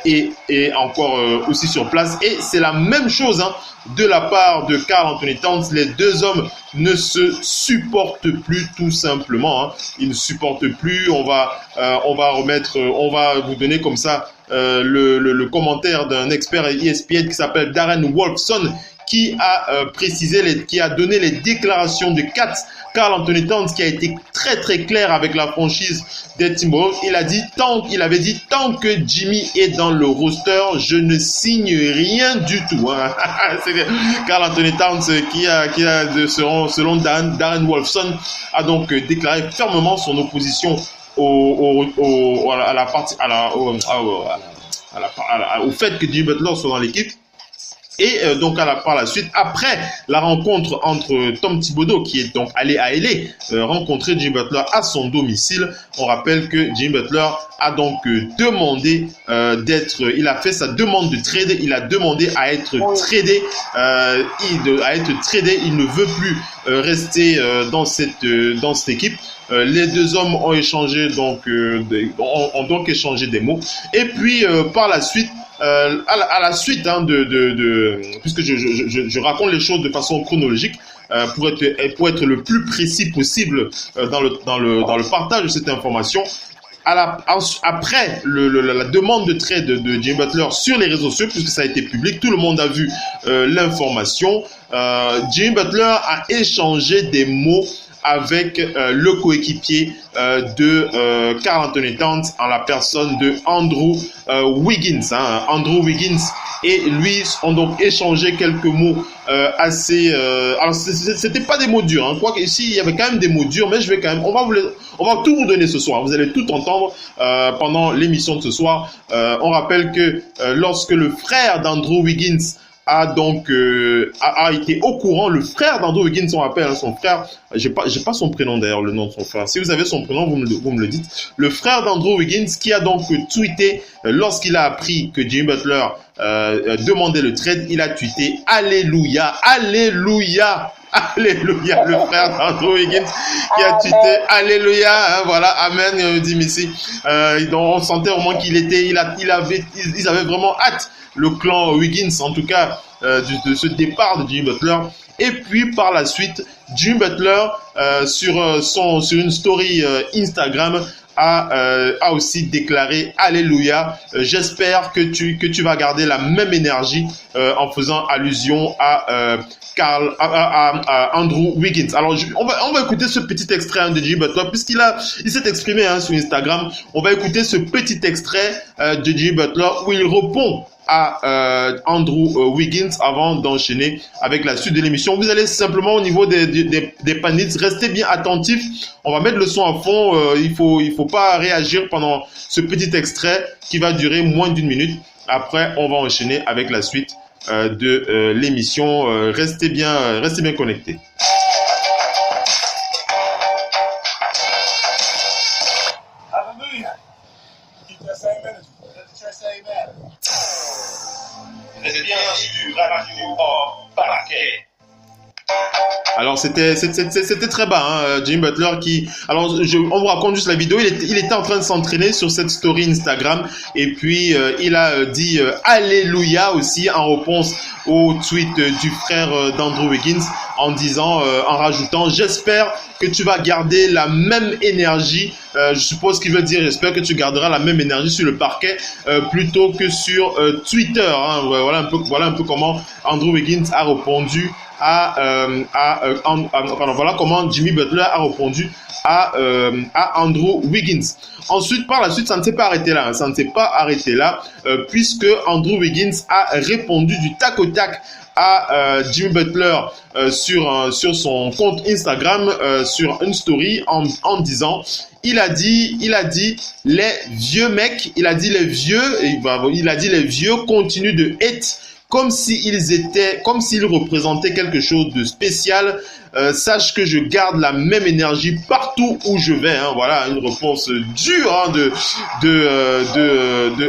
est encore aussi sur place. Et c'est la même chose de la part de Karl Anthony Towns. Les deux hommes ne se supportent plus, tout simplement. Ils ne supportent plus. On va vous donner comme ça le commentaire d'un expert ESPN qui s'appelle Darren Wolfson, qui a qui a donné les déclarations de Karl Anthony Towns, qui a été très très clair avec la franchise des Timberwolves. Il avait dit tant que Jimmy est dans le roster, je ne signe rien du tout. C'est Karl Anthony Towns selon Darren Wolfson, a donc déclaré fermement son opposition au fait que Jimmy Butler soit dans l'équipe. Et donc par la suite, après la rencontre entre Tom Thibodeau, qui est donc allé à LA rencontrer Jimmy Butler à son domicile, on rappelle que Jimmy Butler a donc demandé il a fait sa demande de trade, il a demandé à être tradé, il ne veut plus rester dans cette équipe. Les deux hommes ont échangé ont donc échangé des mots, et puis par la suite à la suite puisque je raconte les choses de façon chronologique pour être le plus précis possible dans le partage de cette information. Après la demande de trade de Jimmy Butler sur les réseaux sociaux, puisque ça a été public, tout le monde a vu l'information. Jimmy Butler a échangé des mots avec le coéquipier de Karl Anthony Towns en la personne de Andrew Wiggins. Andrew Wiggins et lui ont donc échangé quelques mots assez... alors, c'était pas des mots durs, quoique ici, il y avait quand même des mots durs, mais on va tout vous donner ce soir. Vous allez tout entendre pendant l'émission de ce soir. On rappelle que lorsque le frère d'Andrew Wiggins a été au courant, le frère d'Andrew Wiggins, on rappelle son frère, j'ai pas son prénom d'ailleurs, le nom de son frère. Si vous avez son prénom, vous me le dites. Le frère d'Andrew Wiggins qui a donc tweeté lorsqu'il a appris que Jimmy Butler demandait le trade, il a tweeté Alléluia, Alléluia. Alléluia, le frère d'Andrew Wiggins qui a tweeté Alléluia, voilà, Amen, dit Messi. Donc on sentait vraiment ils avaient vraiment hâte, le clan Wiggins en tout cas, de ce départ de Jimmy Butler. Et puis par la suite, Jimmy Butler sur une story Instagram a aussi déclaré Alléluia. J'espère que tu vas garder la même énergie en faisant allusion à Andrew Wiggins. Alors on va écouter ce petit extrait de Jimmy Butler puisqu'il s'est exprimé sur Instagram. On va écouter ce petit extrait de Jimmy Butler où il répond à Andrew Wiggins avant d'enchaîner avec la suite de l'émission. Vous allez simplement au niveau des panels, restez bien attentifs. On va mettre le son à fond. Il faut pas réagir pendant ce petit extrait qui va durer moins d'1 minute. Après, on va enchaîner avec la suite de l'émission. Restez bien connectés. Vous êtes bien sur Radio Basket. Alors c'était très bas, Jimmy Butler qui... Alors on vous raconte juste la vidéo, il était en train de s'entraîner sur cette story Instagram et puis il a dit Alléluia aussi en réponse au tweet du frère d'Andrew Wiggins en rajoutant j'espère que tu vas garder la même énergie, je suppose qu'il veut dire j'espère que tu garderas la même énergie sur le parquet plutôt que sur Twitter, voilà un peu comment Andrew Wiggins a répondu voilà comment Jimmy Butler a répondu à Andrew Wiggins. Ensuite, par la suite, ça ne s'est pas arrêté là, puisque Andrew Wiggins a répondu du tac au tac à Jimmy Butler sur son compte Instagram, sur une story en disant il a dit les vieux mecs, il a dit les vieux continuent de hate comme s'ils représentaient quelque chose de spécial. Sache que je garde la même énergie partout où je vais. Voilà une réponse dure de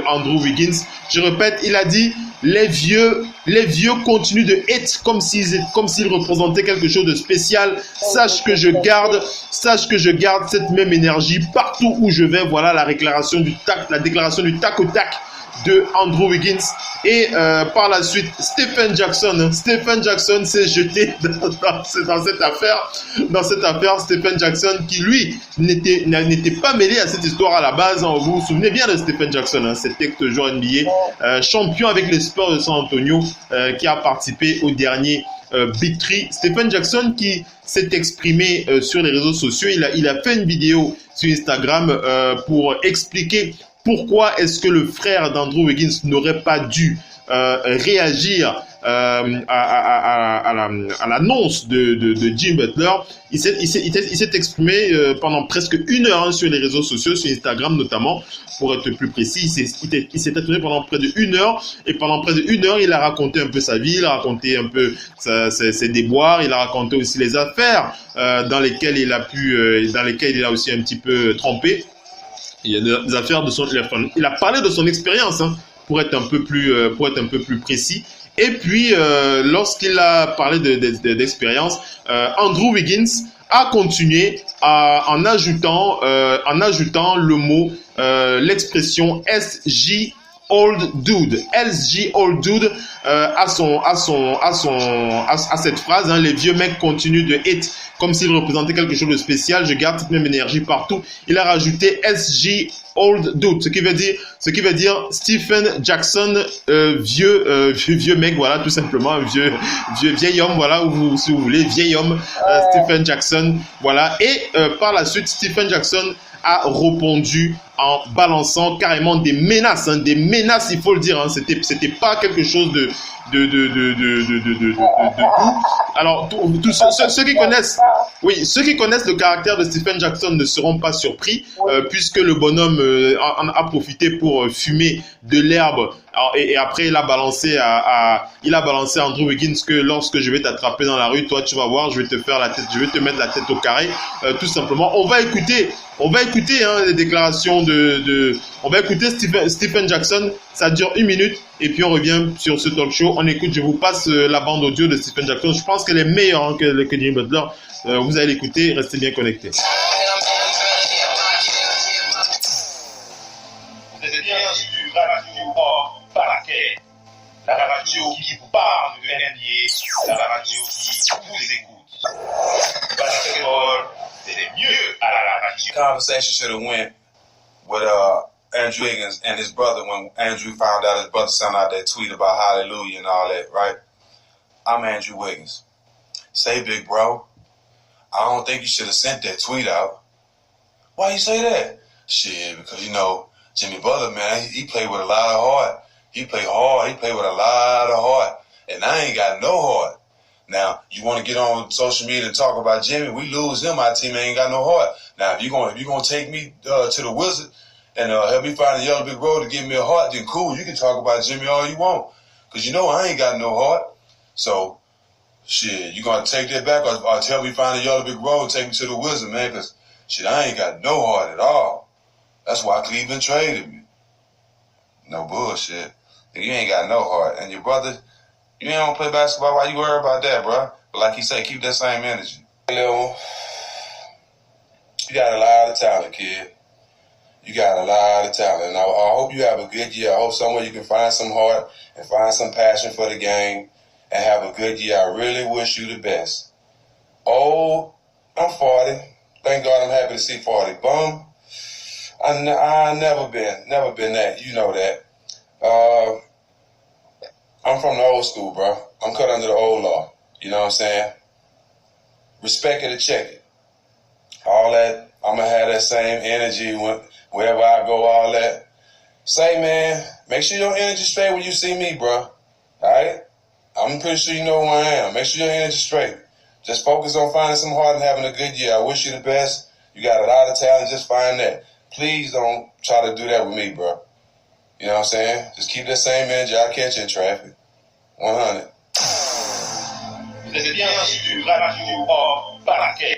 Andrew Wiggins. Je répète, il a dit les vieux continuent de hate comme s'ils représentaient quelque chose de spécial. Sache que je garde cette même énergie partout où je vais. Voilà la déclaration du tac au tac de Andrew Wiggins. Et par la suite, Stephen Jackson s'est jeté dans cette affaire. Stephen Jackson qui lui n'était pas mêlé à cette histoire à la base. Vous vous souvenez bien de Stephen Jackson, cet ex-joueur NBA, champion avec les Spurs de San Antonio, qui a participé au dernier Big Three. Stephen Jackson qui s'est exprimé sur les réseaux sociaux. Il a fait une vidéo sur Instagram pour expliquer pourquoi est-ce que le frère d'Andrew Wiggins n'aurait pas dû réagir à l'annonce de Jimmy Butler. Il s'est exprimé pendant presque 1 heure sur les réseaux sociaux, sur Instagram notamment, pour être plus précis. Il s'est exprimé pendant près de 1 heure, et pendant près de 1 heure, il a raconté un peu sa vie, il a raconté un peu ses déboires, il a raconté aussi les affaires dans lesquelles il a aussi un petit peu trempé. Il y a des affaires il a parlé de son expérience, pour être un peu plus précis. Et puis, lorsqu'il a parlé d'expérience, Andrew Wiggins a continué en ajoutant le mot, l'expression Old Dude. SG Old Dude à cette phrase, hein, les vieux mecs continuent de hate comme s'ils représentaient quelque chose de spécial. Je garde cette même énergie partout. Il a rajouté SG Old Dude, ce qui veut dire Stephen Jackson, vieux mec, voilà, tout simplement, un vieil homme, voilà, ou si vous voulez, vieil homme, Stephen Jackson, voilà. Et par la suite, Stephen Jackson a répondu en balançant carrément des menaces, il faut le dire, hein, c'était pas quelque chose de alors ceux qui connaissent le caractère de Stephen Jackson ne seront pas surpris, puisque le bonhomme en a profité pour fumer de l'herbe. Et après il a balancé à Andrew Wiggins que lorsque je vais t'attraper dans la rue, toi tu vas voir, je vais te mettre la tête au carré, tout simplement. On va écouter hein, les déclarations on va écouter Stephen Jackson. Ça dure 1 minute et puis on revient sur ce talk show. On écoute, je vous passe la bande audio de Stephen Jackson. Je pense qu'elle est meilleure hein, que Jimmy Butler. Vous allez l'écouter, restez bien connectés. Vous êtes bien sur Radio Hors Parquet, la radio qui vous parle de NBA, la radio qui vous écoute. Basketball, c'est mieux à la radio. Conversation should have went with Andrew Wiggins and his brother when Andrew found out his brother sent out that tweet about hallelujah and all that, right? I'm Andrew Wiggins. Say, big bro, I don't think you should have sent that tweet out. Why you say that? Shit, because, you know, Jimmy Butler, man, he played with a lot of heart. He played hard. He played with a lot of heart. And I ain't got no heart. Now, you want to get on social media and talk about Jimmy, we lose him, our team ain't got no heart. Now, if you're gonna take me to the Wizard and help me find the yellow brick road to give me a heart, then cool, you can talk about Jimmy all you want. Because you know I ain't got no heart. So, shit, you going to take that back or tell me find the yellow brick road and take me to the Wizard, man? Because, shit, I ain't got no heart at all. That's why Cleveland traded me. No bullshit. You ain't got no heart. And your brother, you ain't gonna play basketball. Why you worry about that, bro? But like he said, keep that same energy. You got a lot of talent, kid. You got a lot of talent. And I hope you have a good year. I hope somewhere you can find some heart and find some passion for the game and have a good year. I really wish you the best. Oh, I'm 40. Thank God I'm happy to see 40. Bum. I never been that. You know that. I'm from the old school, bro. I'm cut under the old law. You know what I'm saying? Respect it or check it. All that, I'm going to have that same energy wherever I go, all that. Say, man, make sure your energy straight when you see me, bro. All right? I'm pretty sure you know who I am. Make sure your energy straight. Just focus on finding some heart and having a good year. I wish you the best. You got a lot of talent. Just find that. Please don't try to do that with me, bro. You know what I'm saying? Just keep that same energy. I'll catch you in traffic. 100. Vous êtes bien sur Radio Hors Parquet.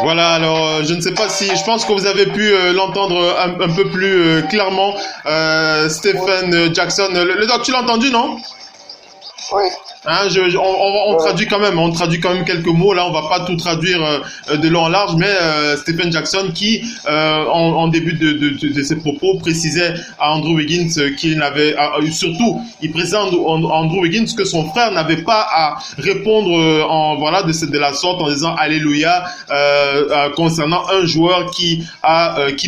Voilà, alors je ne sais pas si, je pense que vous avez pu l'entendre un peu plus clairement, Stephen Jackson. Le doc, tu l'as entendu, non? Oui. Hein, on traduit quand même quelques mots. Là, on va pas tout traduire de long en large, mais Stephen Jackson qui, en début de ses propos, précisait à Andrew Wiggins qu'il n'avait, surtout, il précisait à Andrew Wiggins que son frère n'avait pas à répondre de la sorte en disant Alléluia concernant un joueur qui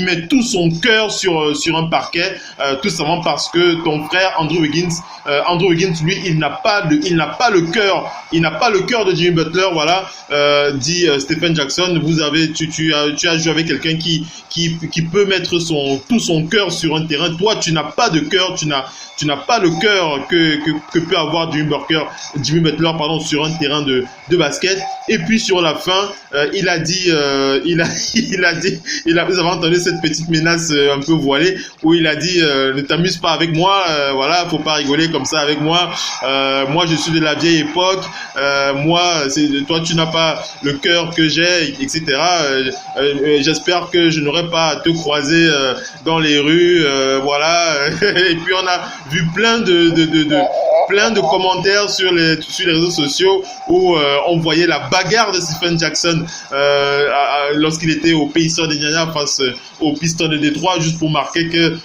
met tout son cœur sur un parquet, tout simplement parce que ton frère Andrew Wiggins, lui, il n'a pas le cœur de Jimmy Butler, voilà, dit Stephen Jackson. Tu as joué avec quelqu'un qui peut mettre tout son cœur sur un terrain. Toi, tu n'as pas de cœur, tu n'as pas le cœur que peut avoir Jimmy Butler, sur un terrain de basket. Et puis sur la fin, vous avez entendu cette petite menace un peu voilée où il a dit ne t'amuse pas avec moi, voilà, faut pas rigoler comme ça avec moi. Moi, je suis de la vieille époque. Toi, tu n'as pas le cœur que j'ai, etc. J'espère que je n'aurai pas à te croiser dans les rues, voilà. Et puis on a vu plein plein de commentaires sur les réseaux sociaux où on voyait la bagarre de Stephen Jackson lorsqu'il était au Pacers d'Indiana face aux Pistons de Détroit, juste pour marquer que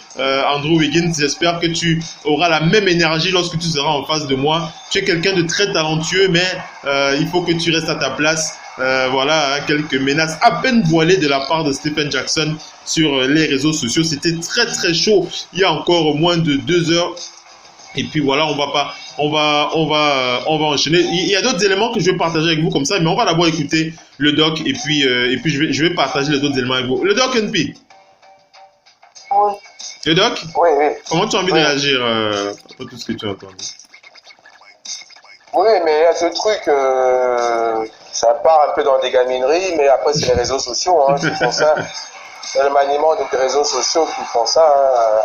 Andrew Wiggins, j'espère que tu auras la même énergie lorsque tu seras en face de moi. Tu es quelqu'un de très talentueux, mais il faut que tu restes à ta place. Voilà, quelques menaces à peine voilées de la part de Stephen Jackson sur les réseaux sociaux. C'était très très chaud il y a encore moins de 2 heures. Et puis voilà, on va enchaîner. Il y a d'autres éléments que je vais partager avec vous comme ça, mais on va d'abord écouter le doc et puis je vais partager les autres éléments avec vous. Le doc NP. Oui. Le doc. Oui. Comment tu as envie de réagir à tout ce que tu as entendu? Oui, mais il y a ce truc, ça part un peu dans des gamineries, mais après c'est les réseaux sociaux qui font ça. C'est le maniement des réseaux sociaux qui font ça.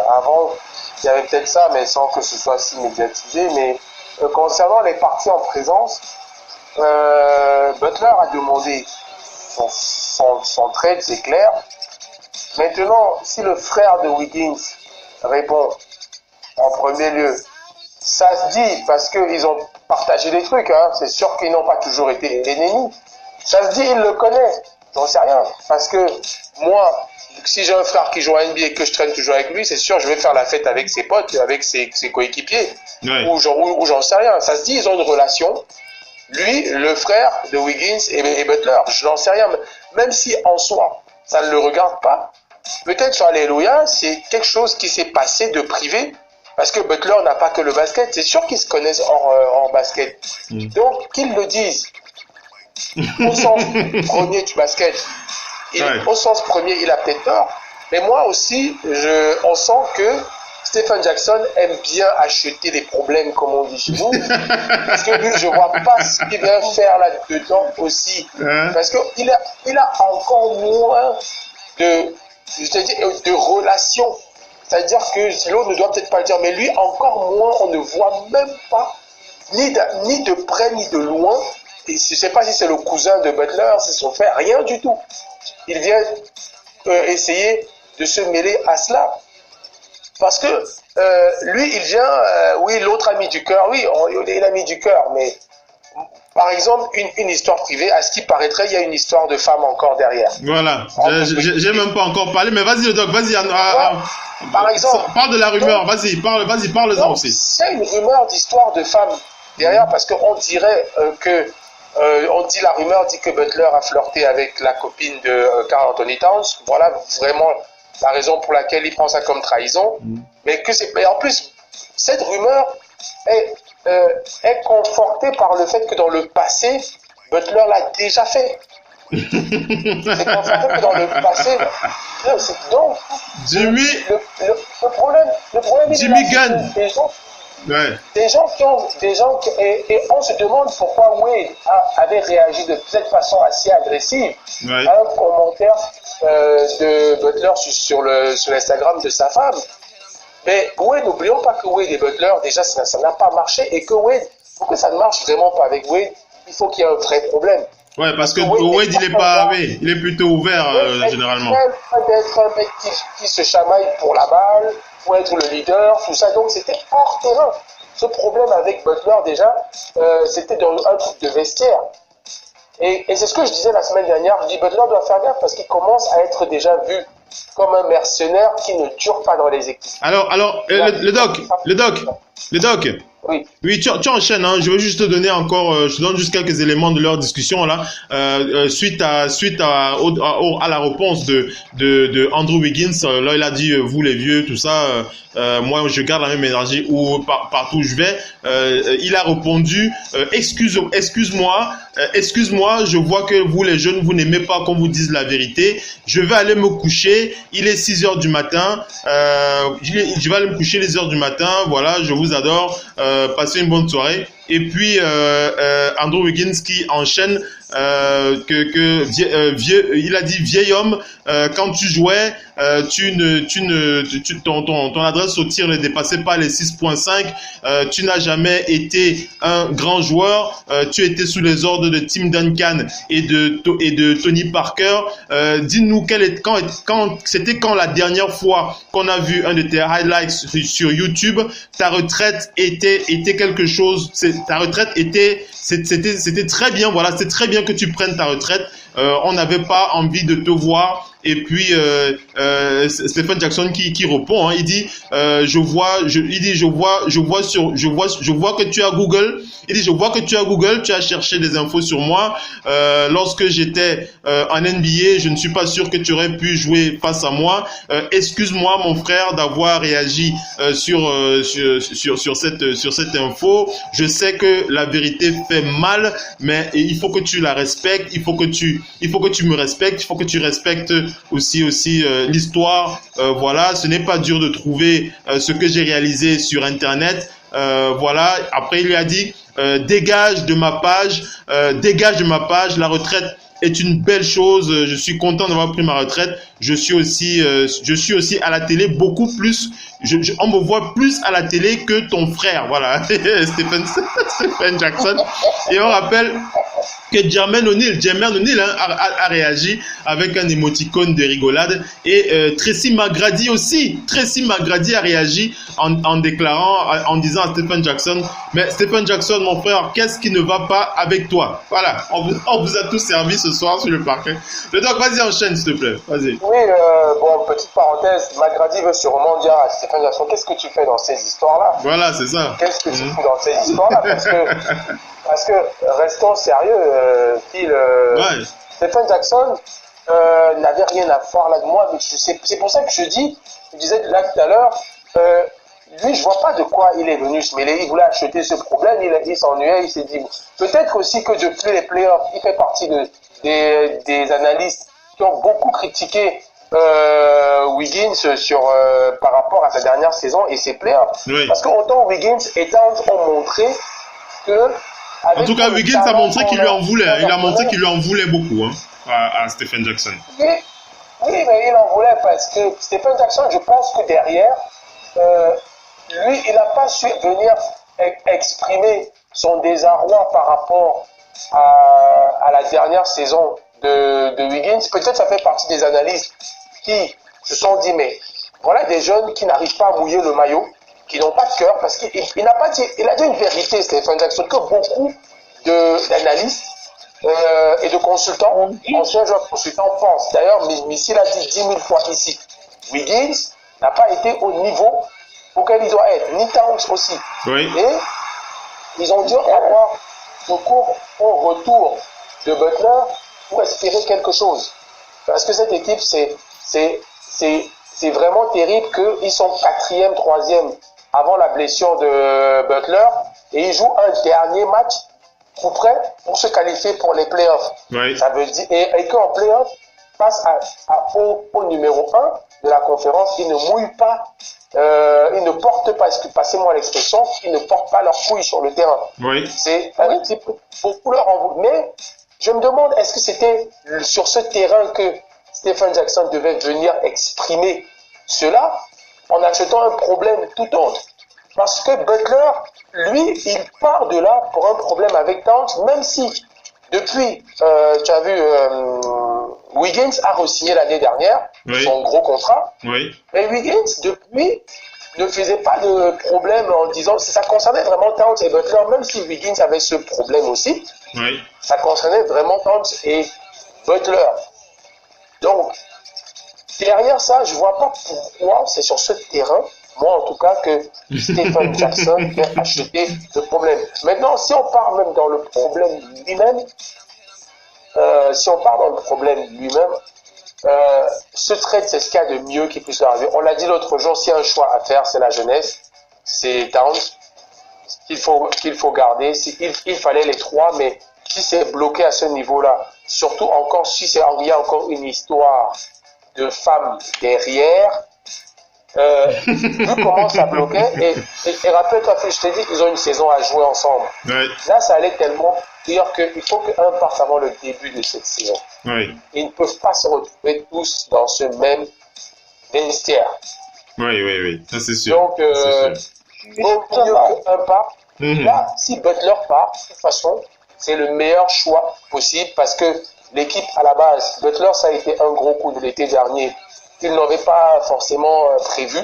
Avant, il y avait peut-être ça, mais sans que ce soit si médiatisé. Mais concernant les parties en présence, Butler a demandé son trade, c'est clair. Maintenant, si le frère de Wiggins répond en premier lieu, ça se dit parce qu'ils ont partagé des trucs, c'est sûr qu'ils n'ont pas toujours été ennemis. Ça se dit, il le connaît, j'en sais rien. Parce que moi, si j'ai un frère qui joue à NBA et que je traîne toujours avec lui, c'est sûr, je vais faire la fête avec ses potes, avec ses coéquipiers. Ouais. Ou j'en sais rien. Ça se dit, ils ont une relation. Lui, le frère de Wiggins et Butler, je n'en sais rien. Même si en soi, ça ne le regarde pas, peut-être sur Alléluia, c'est quelque chose qui s'est passé de privé. Parce que Butler n'a pas que le basket, c'est sûr qu'ils se connaissent hors basket. Donc, qu'ils le disent. Au sens premier du basket, au sens premier, il a peut-être tort. Mais moi aussi, on sent que Stephen Jackson aime bien acheter des problèmes, comme on dit chez nous. Parce que lui, je ne vois pas ce qu'il vient faire là-dedans aussi. Parce qu'il a encore moins de relations. C'est-à-dire que l'autre ne doit peut-être pas le dire, mais lui, encore moins, on ne voit même pas, ni de près ni de loin. Et je ne sais pas si c'est le cousin de Butler, c'est son frère, rien du tout. Il vient essayer de se mêler à cela. Parce que lui, il vient, oui, l'autre ami du cœur, oui, il est l'ami du cœur, mais par exemple, une histoire privée, à ce qui paraîtrait, il y a une histoire de femme encore derrière. Voilà, j'ai même pas encore parlé, mais vas-y le doc, vas-y. Par exemple, parle de la rumeur, vas-y, parle-en aussi. C'est une rumeur d'histoire de femme derrière, parce qu'on dirait la rumeur dit que Butler a flirté avec la copine de Karl Anthony Towns. Voilà vraiment la raison pour laquelle il prend ça comme trahison. Mais en plus, cette rumeur est confortée par le fait que dans le passé, Butler l'a déjà fait. C'est conforté que dans le passé. Donc, Jimmy. Le problème Jimmy Gunn. Des gens et on se demande pourquoi Wade avait réagi de cette façon assez agressive à un commentaire de Butler sur l'Instagram de sa femme. Mais Wade, n'oublions pas que Wade et Butler, déjà, ça n'a pas marché et que Wade, pour que ça ne marche vraiment pas avec Wade, il faut qu'il y ait un vrai problème. Ouais, parce que Wade, il est plutôt ouvert, généralement. Il d'être un mec qui se chamaille pour la balle, pour être le leader, tout ça. Donc, c'était hors terrain. Ce problème avec Butler, déjà, c'était dans un truc de vestiaire. Et c'est ce que je disais la semaine dernière. Je dis, Butler doit faire gaffe parce qu'il commence à être déjà vu comme un mercenaire qui ne dure pas dans les équipes. Alors, le doc. Oui, tu enchaînes, hein. Je veux juste te donner encore, je te donne juste quelques éléments de leur discussion là, suite à la réponse de Andrew Wiggins. Là, il a dit vous les vieux, tout ça. Moi, je garde la même énergie partout où je vais. Il a répondu excuse-moi, je vois que vous les jeunes, vous n'aimez pas qu'on vous dise la vérité. Je vais aller me coucher. Il est 6h du matin. Je vais aller me coucher les heures du matin. Voilà, je vous adore. Passez une bonne soirée. et puis Andrew Wiggins qui enchaîne il a dit vieil homme, quand tu jouais, ton adresse au tir ne dépassait pas les 6.5, tu n'as jamais été un grand joueur, tu étais sous les ordres de Tim Duncan et de Tony Parker. Dis-nous c'était quand la dernière fois qu'on a vu un de tes highlights sur YouTube. Ta retraite était quelque chose, ta retraite c'était très bien, voilà, c'est très bien que tu prennes ta retraite. On n'avait pas envie de te voir. Et puis Stephen Jackson qui répond, hein, il dit je vois que tu as Google. Il dit je vois que tu as Google, tu as cherché des infos sur moi. Lorsque j'étais en NBA, je ne suis pas sûr que tu aurais pu jouer face à moi. Excuse-moi mon frère d'avoir réagi sur cette info. Je sais que la vérité fait mal, mais il faut que tu la respectes. Il faut que tu me respectes. Il faut que tu respectes aussi l'histoire. Voilà, ce n'est pas dur de trouver ce que j'ai réalisé sur Internet. Voilà. Après, il lui a dit dégage de ma page. La retraite est une belle chose. Je suis content d'avoir pris ma retraite. Je suis aussi à la télé beaucoup plus. On me voit plus à la télé que ton frère. Voilà, Stephen Jackson. Et on rappelle que Jermaine O'Neal a réagi avec un émoticône de rigolade. Et Tracy McGrady aussi. Tracy McGrady a réagi en déclarant, en disant à Stephen Jackson, mais Stephen Jackson, mon frère, qu'est-ce qui ne va pas avec toi? Voilà, on vous a tous servi ce soir sur le parquet. Le doc, vas-y, enchaîne, s'il te plaît. Vas-y. Oui, petite parenthèse, McGrady veut sûrement dire à Stephen Jackson, qu'est-ce que tu fais dans ces histoires-là? Voilà, c'est ça. Qu'est-ce que tu fais dans ces histoires-là? Parce que restons sérieux, Phil. Stephen Jackson n'avait rien à voir là de moi. C'est pour ça que je disais là tout à l'heure, lui, je vois pas de quoi il est venu se mêler. Il voulait acheter ce problème, il s'ennuyait, il s'est dit. Peut-être aussi que depuis les playoffs, il fait partie des analystes qui ont beaucoup critiqué Wiggins par rapport à sa dernière saison et ses playoffs. Oui. Parce que autant Wiggins et Towns ont montré que. En tout cas, Wiggins a montré qu'il lui en voulait. Il a montré qu'il lui en voulait beaucoup, hein, à Stephen Jackson. Oui, mais il en voulait parce que Stephen Jackson, je pense que derrière, lui, il n'a pas su venir exprimer son désarroi par rapport à la dernière saison de Wiggins. Peut-être ça fait partie des analystes qui se sont dit, mais voilà des jeunes qui n'arrivent pas à mouiller le maillot, qui n'ont pas de cœur, parce qu'il n'a pas dit, il a dit une vérité, Stephen Jackson, que beaucoup d'analystes et de consultants, anciens joueurs consultants pensent. D'ailleurs, Missy l'a dit 10 000 fois ici. Wiggins n'a pas été au niveau auquel il doit être, ni Towns aussi. Oui. Et ils ont dû avoir recours au retour de Butler pour espérer quelque chose. Parce que cette équipe, c'est vraiment terrible qu'ils sont 4e, 3e avant la blessure de Butler et ils jouent un dernier match tout près pour se qualifier pour les playoffs. Oui. Ça veut dire, et qu'en playoffs, face au numéro 1 de la conférence, ils ne mouillent pas, ils ne portent pas, passez-moi l'expression, ils ne portent pas leurs couilles sur le terrain. Oui. C'est beaucoup leur en vous. Mais je me demande, est-ce que c'était sur ce terrain que Stephen Jackson devait venir exprimer cela en achetant un problème tout autre? Parce que Butler, lui, il part de là pour un problème avec Towns, même si depuis, tu as vu, Wiggins a re-signé l'année dernière, oui, son gros contrat. Oui. Mais Wiggins, depuis, ne faisait pas de problème en disant, ça concernait vraiment Towns et Butler, même si Wiggins avait ce problème aussi. Oui. Ça concernait vraiment Towns et Butler. Donc, derrière ça, je vois pas pourquoi c'est sur ce terrain, moi en tout cas, que Stephen Jackson vient acheter le problème. Maintenant, si on part même dans le problème lui-même, ce trade, c'est ce qu'il y a de mieux qui puisse leur arriver. On l'a dit l'autre jour, s'il y a un choix à faire, c'est la jeunesse, c'est Towns qu'il faut garder. Il fallait les trois, mais si c'est bloqué à ce niveau-là, surtout encore si il y a encore une histoire de femme derrière, vu comment ça bloquait, et rappelle-toi que je t'ai dit, ils ont une saison à jouer ensemble. Ouais. Là, ça allait tellement dire qu'il faut qu'un parte avant le début de cette saison. Oui. Ils ne peuvent pas se retrouver tous dans ce même vestiaire. Oui, ça c'est sûr. Donc, vaut mieux qu'un part. Là, si Butler part, de toute façon, c'est le meilleur choix possible parce que l'équipe à la base, Butler, ça a été un gros coup de l'été dernier. Ils n'avaient pas forcément prévu.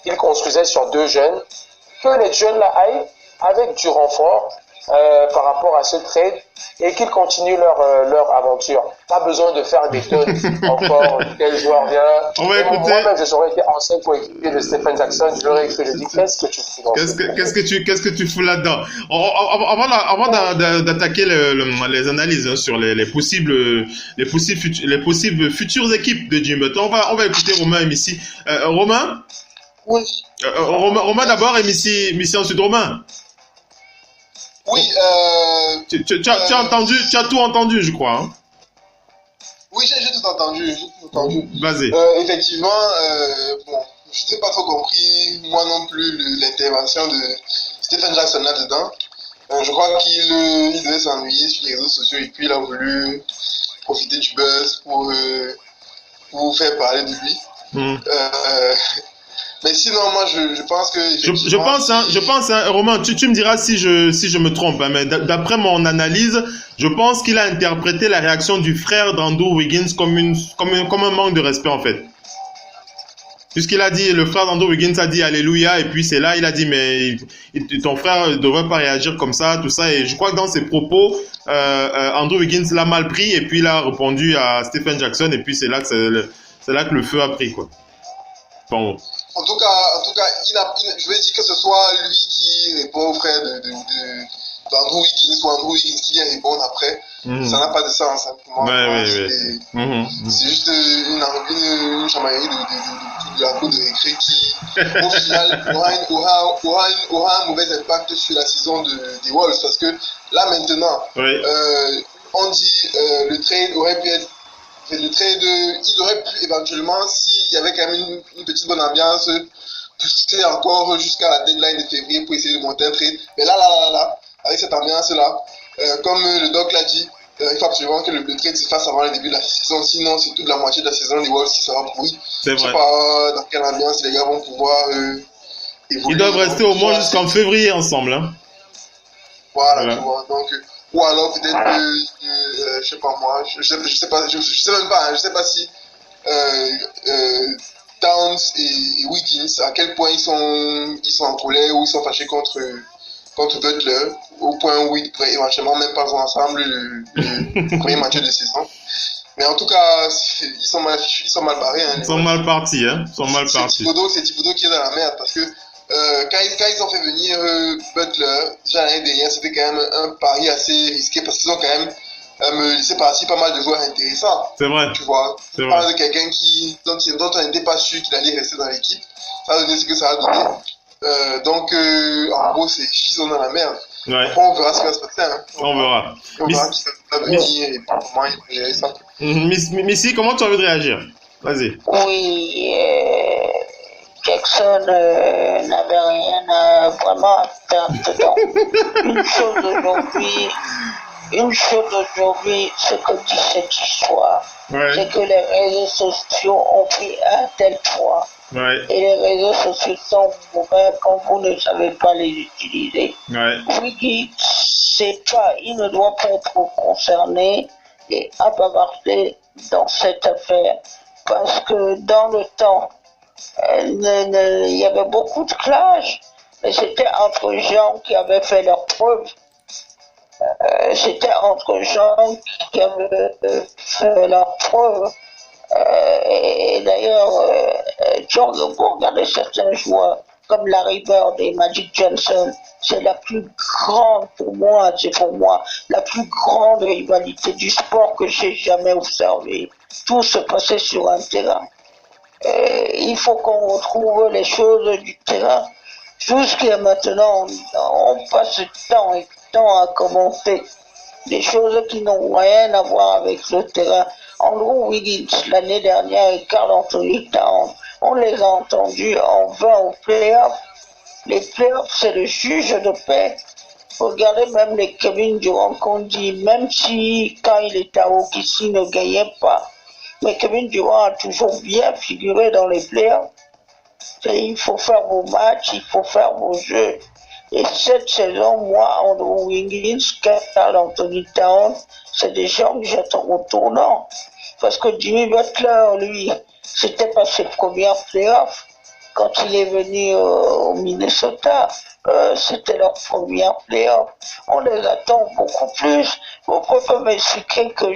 Ils construisaient sur 2 jeunes. Que les jeunes là aillent avec du renfort par rapport à ce trade et qu'ils continuent leur aventure. Pas besoin de faire des tonnes encore. Quel joueur vient. On va écouter. Moi-même, je serais été ancien coéquipier de Stephen Jackson. Je leur ai écrit, je dis, qu'est-ce que tu fous dans Qu'est-ce que tu fous là-dedans? Avant d'attaquer les analyses sur les possibles futures équipes de Jimmy Butler, on va écouter Romain et Missy. Romain? Oui. Romain d'abord et Missy ensuite. Romain? Oui. Tu as tout entendu, je crois. Hein? Oui, j'ai tout entendu. Vas-y. Effectivement, bon, je n'ai pas trop compris, moi non plus, l'intervention de Stephen Jackson là-dedans. Je crois qu'il devait s'ennuyer sur les réseaux sociaux et puis il a voulu profiter du buzz pour faire parler de lui. Mais sinon, moi, je pense que... Je pense, Romain, tu me diras si je me trompe, hein, mais d'après mon analyse, je pense qu'il a interprété la réaction du frère d'Andrew Wiggins comme un manque de respect, en fait. Puisqu'il a dit, le frère d'Andrew Wiggins a dit Alléluia, et puis c'est là, il a dit, mais ton frère ne devrait pas réagir comme ça, tout ça, et je crois que dans ses propos, Andrew Wiggins l'a mal pris, et puis il a répondu à Stephen Jackson, et puis c'est là que le feu a pris, quoi. Bon. En tout cas, je vais dire que ce soit lui qui répond au frère d'Andrew Wiggins ou Andrew Wiggins qui vient répondre après. Ça n'a pas de sens, hein, pour moi. C'est juste une chamaillerie de la cour de récré qui, au final, aura un mauvais impact sur la saison des Wolves. Parce que là, maintenant, on dit le trade aurait pu être il aurait pu éventuellement, s'il y avait quand même une petite bonne ambiance, pousser encore jusqu'à la deadline de février pour essayer de monter un trade. Mais là, avec cette ambiance-là, comme le doc l'a dit, il faut absolument que le trade se fasse avant le début de la saison, sinon c'est toute la moitié de la saison des Wolves qui sera pourrie. Je ne sais pas dans quelle ambiance les gars vont pouvoir évoluer. Ils doivent rester au moins jusqu'en février ensemble. Hein. Voilà, tu vois, donc... Ou alors peut-être je sais pas moi, je sais même pas, hein, je sais pas si Towns et Wiggins, à quel point ils sont en colère ou ils sont fâchés contre Butler, au point où ils pourraient éventuellement même pas jouer ensemble le premier match de saison. Mais en tout cas, ils sont mal barrés. Hein, ils sont mal partis, hein. C'est Thibodeau qui est dans la merde parce que quand ils ont fait venir Butler, déjà l'année dernière, c'était quand même un pari assez risqué parce qu'ils ont quand même laissé partir pas mal de joueurs intéressants. C'est vrai. Tu vois, on parle de quelqu'un dont on n'était pas sûr qu'il allait rester dans l'équipe. Ça a donné ce que ça a donné. Donc, en gros, ils sont dans la merde. Ouais. Après, on verra ce qui va se passer. Hein. On verra. On verra qui va venir et comment il va gérer ça. Missy, comment tu as envie de réagir? Vas-y. Oui, Jackson n'avait rien vraiment à faire dedans. Une chose aujourd'hui, ce que dit cette histoire, c'est que les réseaux sociaux ont pris un tel poids. Et les réseaux sociaux sont mauvais quand vous ne savez pas les utiliser. Wiggins, il ne doit pas être concerné et à bavarder dans cette affaire. Parce que dans le temps, il y avait beaucoup de clash, mais c'était entre gens qui avaient fait leurs preuves. C'était entre gens qui avaient fait leurs preuves. Et d'ailleurs, vous regardez certains joueurs comme Larry Bird et Magic Johnson, c'est la plus grande pour moi, la plus grande rivalité du sport que j'ai jamais observée. Tout se passait sur un terrain. Il faut qu'on retrouve les choses du terrain. Jusqu'à maintenant, on passe temps et temps à commenter des choses qui n'ont rien à voir avec le terrain. Andrew Wiggins l'année dernière et Karl Anthony Towns On les a entendus, on va aux playoffs. Les playoffs, c'est le juge de paix. Regardez même les Kevin Durant qu'on dit, même si quand il était à OKC, il ne gagnait pas. Mais Kevin Durant a toujours bien figuré dans les playoffs. Il faut faire vos matchs, il faut faire vos jeux. Et cette saison, moi, Andrew Wiggins, Karl Anthony Towns, c'est des gens que j'attends au tournant. Parce que Jimmy Butler, lui, c'était pas ses premières playoffs. Quand il est venu au Minnesota, c'était leur première playoff. On les attend beaucoup plus. Vous pouvez m'expliquer que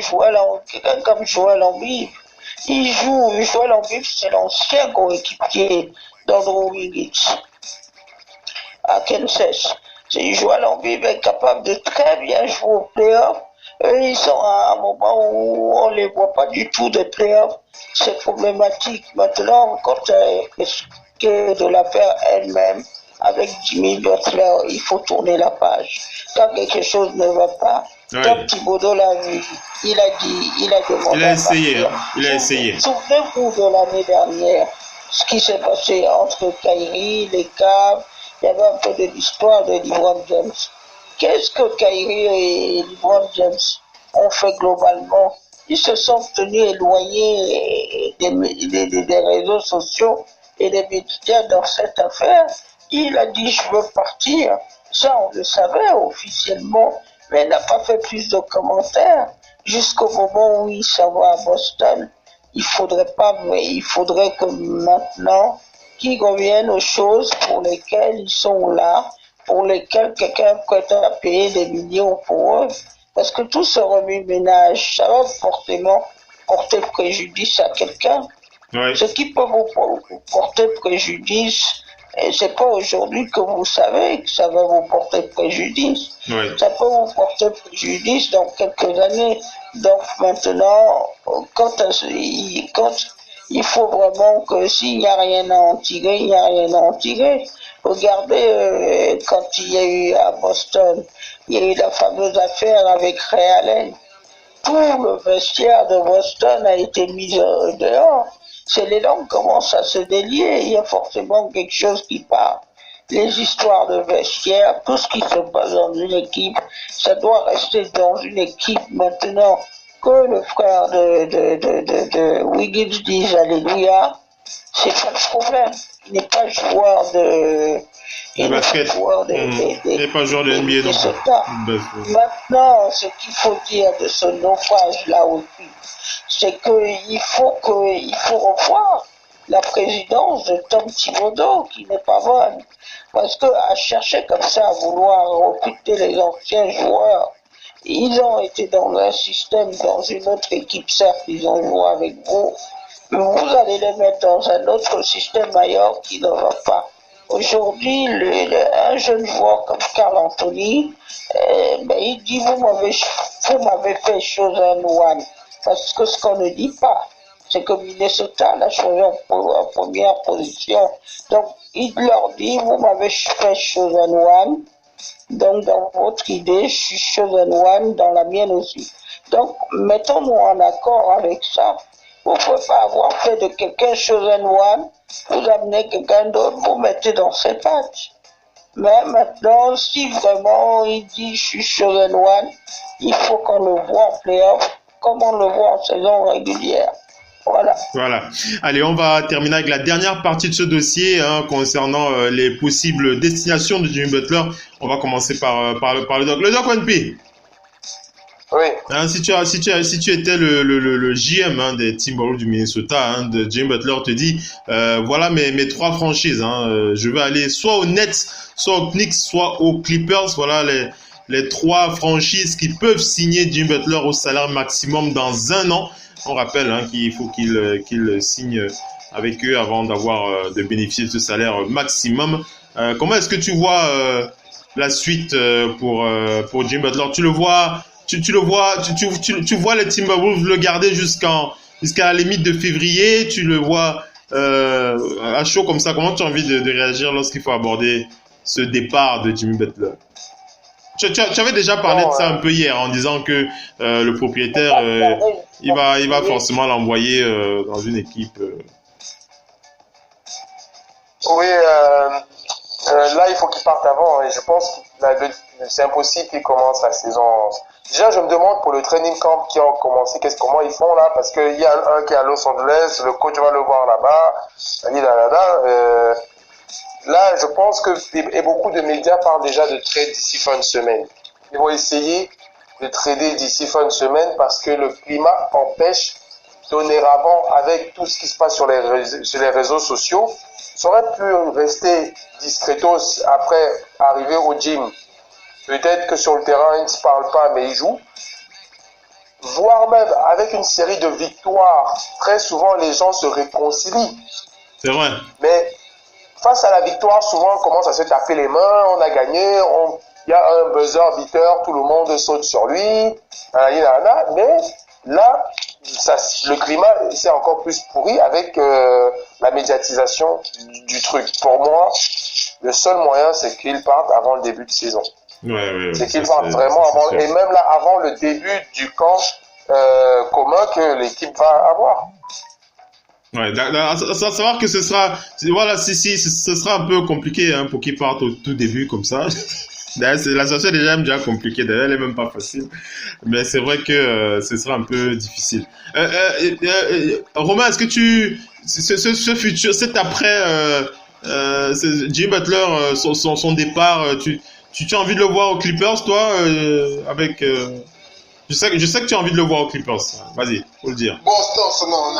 quelqu'un comme Joel Embiid, Joel Embiid, c'est l'ancien coéquipier d'Andrew Wiggins à Kansas. Joel Embiid est capable de très bien jouer aux playoffs. Ils sont à un moment où on ne les voit pas du tout des playoffs. C'est problématique. Maintenant, quand de l'affaire elle-même, avec Jimmy Butler, il faut tourner la page. Quand quelque chose ne va pas, Tom Thibodeau l'a vu, il a demandé. Il a essayé. Souvenez-vous de l'année dernière, ce qui s'est passé entre Kyrie, les Cavs, il y avait un peu de l'histoire de LeBron James. Qu'est-ce que Kyrie et LeBron James ont fait globalement? Ils se sont tenus éloignés des réseaux sociaux et des médias dans cette affaire. Il a dit « je veux partir ». Ça, on le savait officiellement, mais il n'a pas fait plus de commentaires jusqu'au moment où il s'en va à Boston. Il faudrait que maintenant, qu'ils reviennent aux choses pour lesquelles ils sont là, pour lesquelles quelqu'un est prêt à payer des millions pour eux. Parce que tout ce remue-ménage, ça va forcément porter préjudice à quelqu'un. Oui. Ce qui peut vous porter préjudice, et c'est pas aujourd'hui que vous savez que ça va vous porter préjudice. Oui. Ça peut vous porter préjudice dans quelques années. Donc maintenant, quand il faut vraiment que s'il n'y a rien à en tirer, il n'y a rien à en tirer. Regardez, quand il y a eu à Boston, il y a eu la fameuse affaire avec Ray Allen. Tout le vestiaire de Boston a été mis dehors. C'est les langues commencent à se délier, il y a forcément quelque chose qui part. Les histoires de vestiaire, tout ce qui se passe dans une équipe, ça doit rester dans une équipe maintenant. Que le frère de Wiggins dise Alléluia, c'est pas le problème. Il n'est pas joueur de... Il n'est pas joueur de NBA non plus. Maintenant, ce qu'il faut dire de ce naufrage-là aussi, c'est qu'il faut revoir la présidence de Tom Thibodeau, qui n'est pas bonne. Parce qu'à chercher comme ça, à vouloir recruter les anciens joueurs, ils ont été dans un système, dans une autre équipe, certes, ils ont joué avec vous, mais vous allez les mettre dans un autre système ailleurs qui ne va pas. Aujourd'hui, un jeune joueur comme Karl Anthony, il dit vous m'avez fait chosen one. Parce que ce qu'on ne dit pas, c'est que Minnesota l'a choisi en première position. Donc, il leur dit vous m'avez fait chosen one. Donc, dans votre idée, je suis chosen one, dans la mienne aussi. Donc, mettons-nous en accord avec ça. Vous ne pouvez pas avoir fait de quelqu'un chosen one, vous amenez quelqu'un d'autre, vous mettez dans ses pattes. Mais maintenant, si vraiment il dit je suis chosen one, il faut qu'on le voit en playoff, comme on le voit en saison régulière. Voilà. Allez, on va terminer avec la dernière partie de ce dossier concernant les possibles destinations de Jimmy Butler. On va commencer par le Doc. Le Doc OneP. Oui. Si tu étais le GM des Timberwolves du Minnesota, de Jimmy Butler te dit voilà mes trois franchises. Je veux aller soit aux Nets, soit aux Knicks, soit aux Clippers. Voilà les trois franchises qui peuvent signer Jimmy Butler au salaire maximum dans un an. On rappelle qu'il faut qu'il signe avec eux avant de bénéficier de ce salaire maximum. Comment est-ce que tu vois la suite pour Jimmy Butler? Tu vois les Timberwolves le garder jusqu'à la limite de février? Tu le vois à chaud comme ça? Comment tu as envie de réagir lorsqu'il faut aborder ce départ de Jimmy Butler? Tu avais déjà parlé de ça un peu hier en disant que le propriétaire il va forcément l'envoyer dans une équipe. Oui, là, il faut qu'il parte avant. Et je pense que c'est impossible qu'il commence la saison. Déjà, je me demande pour le training camp qui a commencé, comment ils font là, parce qu'il y a un qui est à Los Angeles, le coach va le voir là-bas. Là, je pense que et beaucoup de médias parlent déjà de trade d'ici fin de semaine. Ils vont essayer de trader d'ici fin de semaine parce que le climat empêche dorénavant, avec tout ce qui se passe sur les réseaux sociaux, ça aurait pu rester discretos après arriver au gym. Peut-être que sur le terrain, ils ne se parlent pas, mais ils jouent. Voire même avec une série de victoires, très souvent les gens se réconcilient. C'est vrai. Mais face à la victoire, souvent on commence à se taper les mains, on a gagné, il y a un buzzer beater, tout le monde saute sur lui, mais là, le climat c'est encore plus pourri avec la médiatisation du truc. Pour moi, le seul moyen c'est qu'il parte avant le début de saison. Ouais, c'est qu'il parte vraiment avant, et même là avant le début du camp commun que l'équipe va avoir. Ouais, à savoir que ce sera un peu compliqué hein, pour qu'il parte au tout début comme ça. D'ailleurs, la situation est déjà compliquée, d'ailleurs elle est même pas facile, mais c'est vrai que ce sera un peu difficile. Romain, est-ce que ce futur, c'est après Jimmy Butler, son départ, tu as envie de le voir aux Clippers, toi, avec je sais que tu as envie de le voir aux Clippers. Vas-y, faut le dire. Bon, non.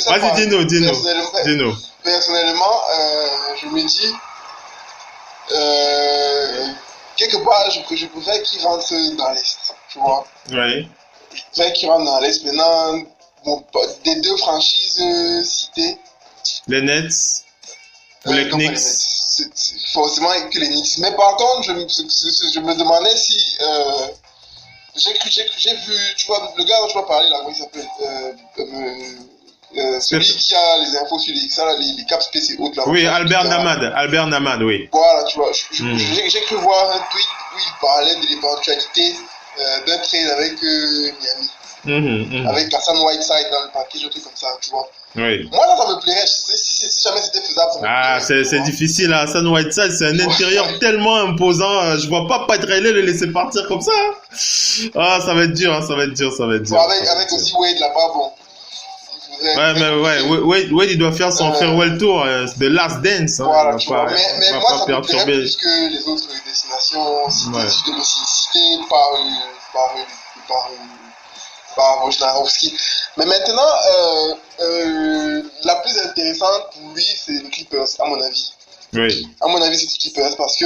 Vas-y, dis-nous. Personnellement, je me dis, quelque part, je préfère qu'il rentre dans l'Est, tu vois. Oui. Je préfère qu'il rentre dans l'Est. Maintenant, des deux franchises citées. Les Nets ou les Knicks. C'est forcément que les Knicks. Mais par contre, je me demandais si... j'ai vu, tu vois, le gars dont tu vas parler là, comment il s'appelle celui qui a les infos sur les caps PC hautes là. Oui, Albert Namad, oui. Voilà, tu vois, j'ai cru voir un tweet où il parlait de l'éventualité d'un trade avec Miami. Avec Hassan Whiteside dans le package, un truc comme ça, tu vois. Oui. Moi, là, ça me plairait. Si jamais c'était faisable, ça me plairait. C'est difficile. Hassan Whiteside, c'est un intérieur tellement imposant. Je vois pas Pat Riley le laisser partir comme ça. Ah, ça va être dur. Bon, avec aussi Wade là-bas, bon. Wade, il doit faire son farewell tour, The Last Dance. Voilà, tu vois. Mais moi, ça me plairait plus que les autres destinations citées par Wojnarowski. Mais maintenant, la plus intéressante pour lui, c'est les Clippers, à mon avis. Oui. À mon avis, c'est les Clippers parce que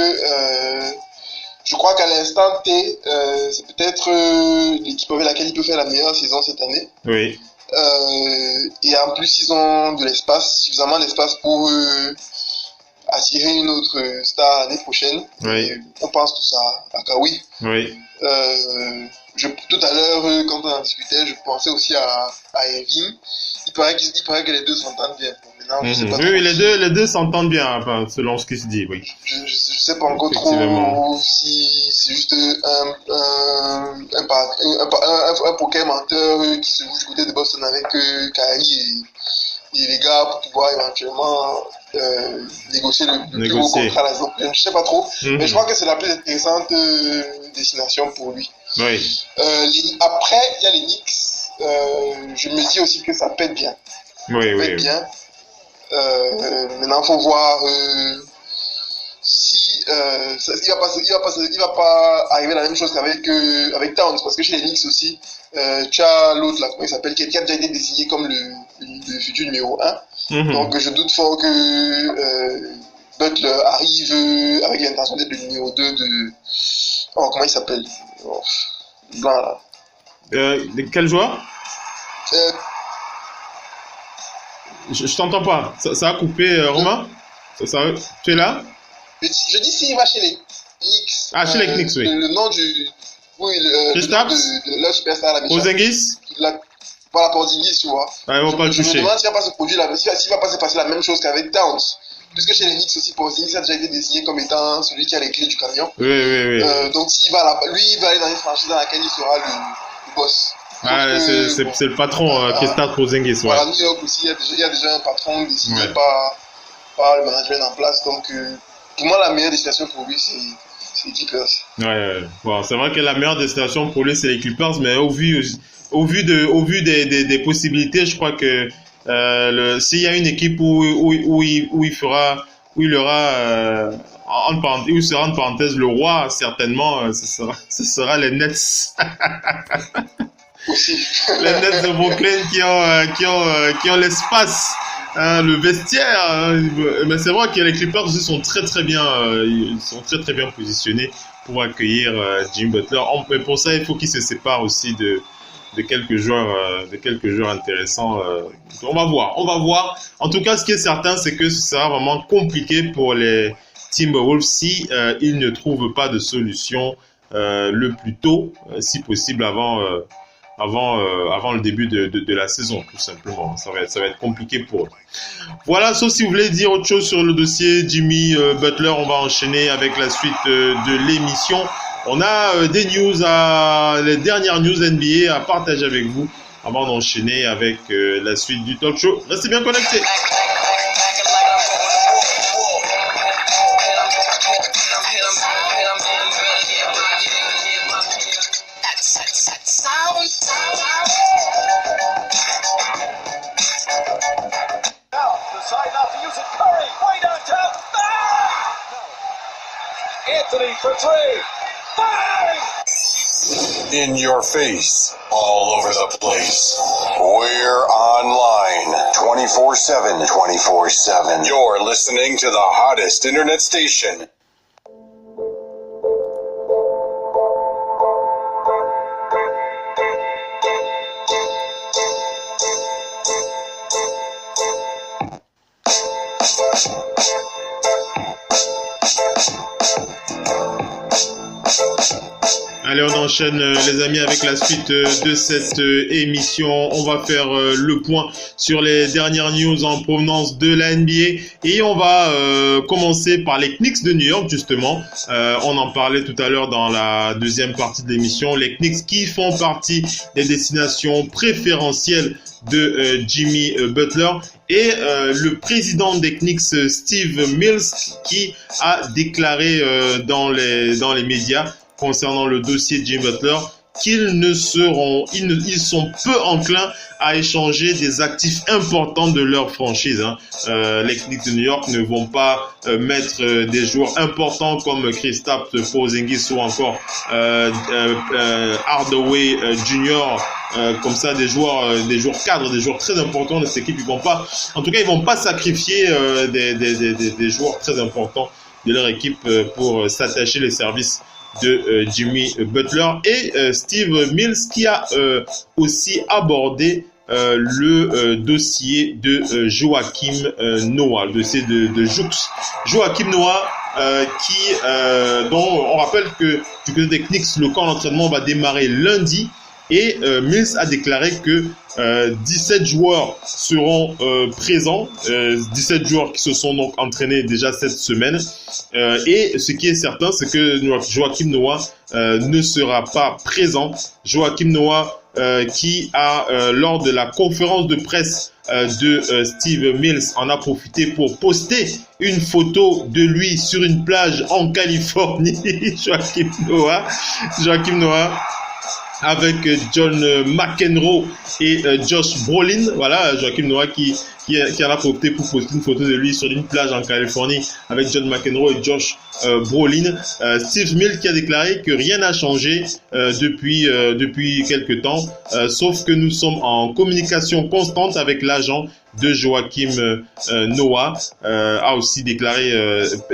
je crois qu'à l'instant T, c'est peut-être l'équipe avec laquelle il peut faire la meilleure saison cette année. Oui. Et en plus, ils ont de l'espace, suffisamment d'espace pour attirer une autre star l'année prochaine. Oui. Et on pense tous à Kawhi. Oui. Tout à l'heure, quand on en discutait, je pensais aussi à Irving. Il paraît que les deux s'entendent bien. Maintenant, je sais pas oui, les deux s'entendent bien, enfin, selon ce qui se dit, oui. Je sais pas encore trop si c'est juste un poker menteur qui se joue du côté de Boston avec Kyrie et les gars pour pouvoir éventuellement négocier le plus gros contrat à la saison. Je ne sais pas trop, mais je crois que c'est la plus intéressante destination pour lui. Oui. Après, il y a les Knicks. Je me dis aussi que ça pète bien. Oui. Bien. Maintenant, il faut voir si il va pas arriver la même chose qu'avec Towns, parce que chez les Knicks aussi, tu as l'autre là, comment il s'appelle, qui a déjà été désigné comme le futur numéro 1. Donc je doute fort que Butler arrive avec l'intention d'être le numéro 2 de... Oh, comment il s'appelle? Blanc là. Quel joueur? Je t'entends pas. Ça a coupé, Romain? Tu es là? Je dis s'il va chez les Knicks. Ah, chez les Knicks, oui. Le nom du... Oui, le nom de leur superstar à la méchante. Porzingis? Pas la Porzingis, tu vois. Ah, ils vont pas le toucher. Je me demande s'il va pas se produire s'il va pas se passer la même chose qu'avec Towns. Puisque chez les Knicks aussi, Porzingis a déjà été désigné comme étant celui qui a les clés du camion. Oui. Donc s'il va lui, il va aller dans une franchise dans laquelle il sera le boss. C'est le patron Kristaps Porzingis. Voilà, New York aussi, il y a déjà un patron désigné par le management en place. Donc, pour moi, la meilleure destination pour lui, c'est les Clippers. Bon, c'est vrai que la meilleure destination pour lui, c'est les Clippers, mais au vu des possibilités, je crois que s'il y a une équipe où il sera en parenthèse le roi, certainement, ce sera les Nets. Les Nets de Brooklyn qui ont l'espace, le vestiaire. Mais c'est vrai que les Clippers aussi sont très très bien, ils sont très très bien positionnés pour accueillir Jimmy Butler. Mais pour ça, il faut qu'ils se séparent aussi de quelques joueurs intéressants. On va voir. En tout cas, ce qui est certain, c'est que ce sera vraiment compliqué pour les Timberwolves si ils ne trouvent pas de solution le plus tôt, si possible avant le début de la saison, tout simplement. Ça va être compliqué pour eux. Voilà, sauf si vous voulez dire autre chose sur le dossier Jimmy Butler, on va enchaîner avec la suite de l'émission. On a des news, les dernières news NBA à partager avec vous avant d'enchaîner avec la suite du talk show. Restez bien connectés. Anthony for three. In your face, all over the place. We're online 24/7. 24/7. You're listening to the hottest internet station. Allez, on enchaîne les amis avec la suite de cette émission. On va faire le point sur les dernières news en provenance de la NBA et on va commencer par les Knicks de New York justement. On en parlait tout à l'heure dans la deuxième partie de l'émission. Les Knicks qui font partie des destinations préférentielles de Jimmy Butler et le président des Knicks Steve Mills qui a déclaré dans les médias concernant le dossier Jimmy Butler qu'ils sont peu enclins à échanger des actifs importants de leur franchise. Les Knicks de New York ne vont pas mettre des joueurs importants comme Kristaps Porzingis ou encore Hardaway Jr. Comme ça, des joueurs cadres, des joueurs très importants de cette équipe. Ils vont pas sacrifier des joueurs très importants de leur équipe pour s'attacher les services de Jimmy Butler et Steve Mills qui a aussi abordé le dossier de Joakim Noah, le dossier de Jux. Joakim Noah dont on rappelle que du côté des Knicks, le camp d'entraînement va démarrer lundi et Mills a déclaré que 17 joueurs seront présents, 17 joueurs qui se sont donc entraînés déjà cette semaine et ce qui est certain c'est que Joakim Noah ne sera pas présent. Joakim Noah qui a lors de la conférence de presse de Steve Mills en a profité pour poster une photo de lui sur une plage en Californie. Joakim Noah avec John McEnroe et Josh Brolin. Voilà, Joakim Noah qui en a profité pour poster une photo de lui sur une plage en Californie avec John McEnroe et Josh Brolin. Steve Mills qui a déclaré que rien n'a changé depuis quelques temps, sauf que nous sommes en communication constante avec l'agent de Joakim Noah, a aussi déclaré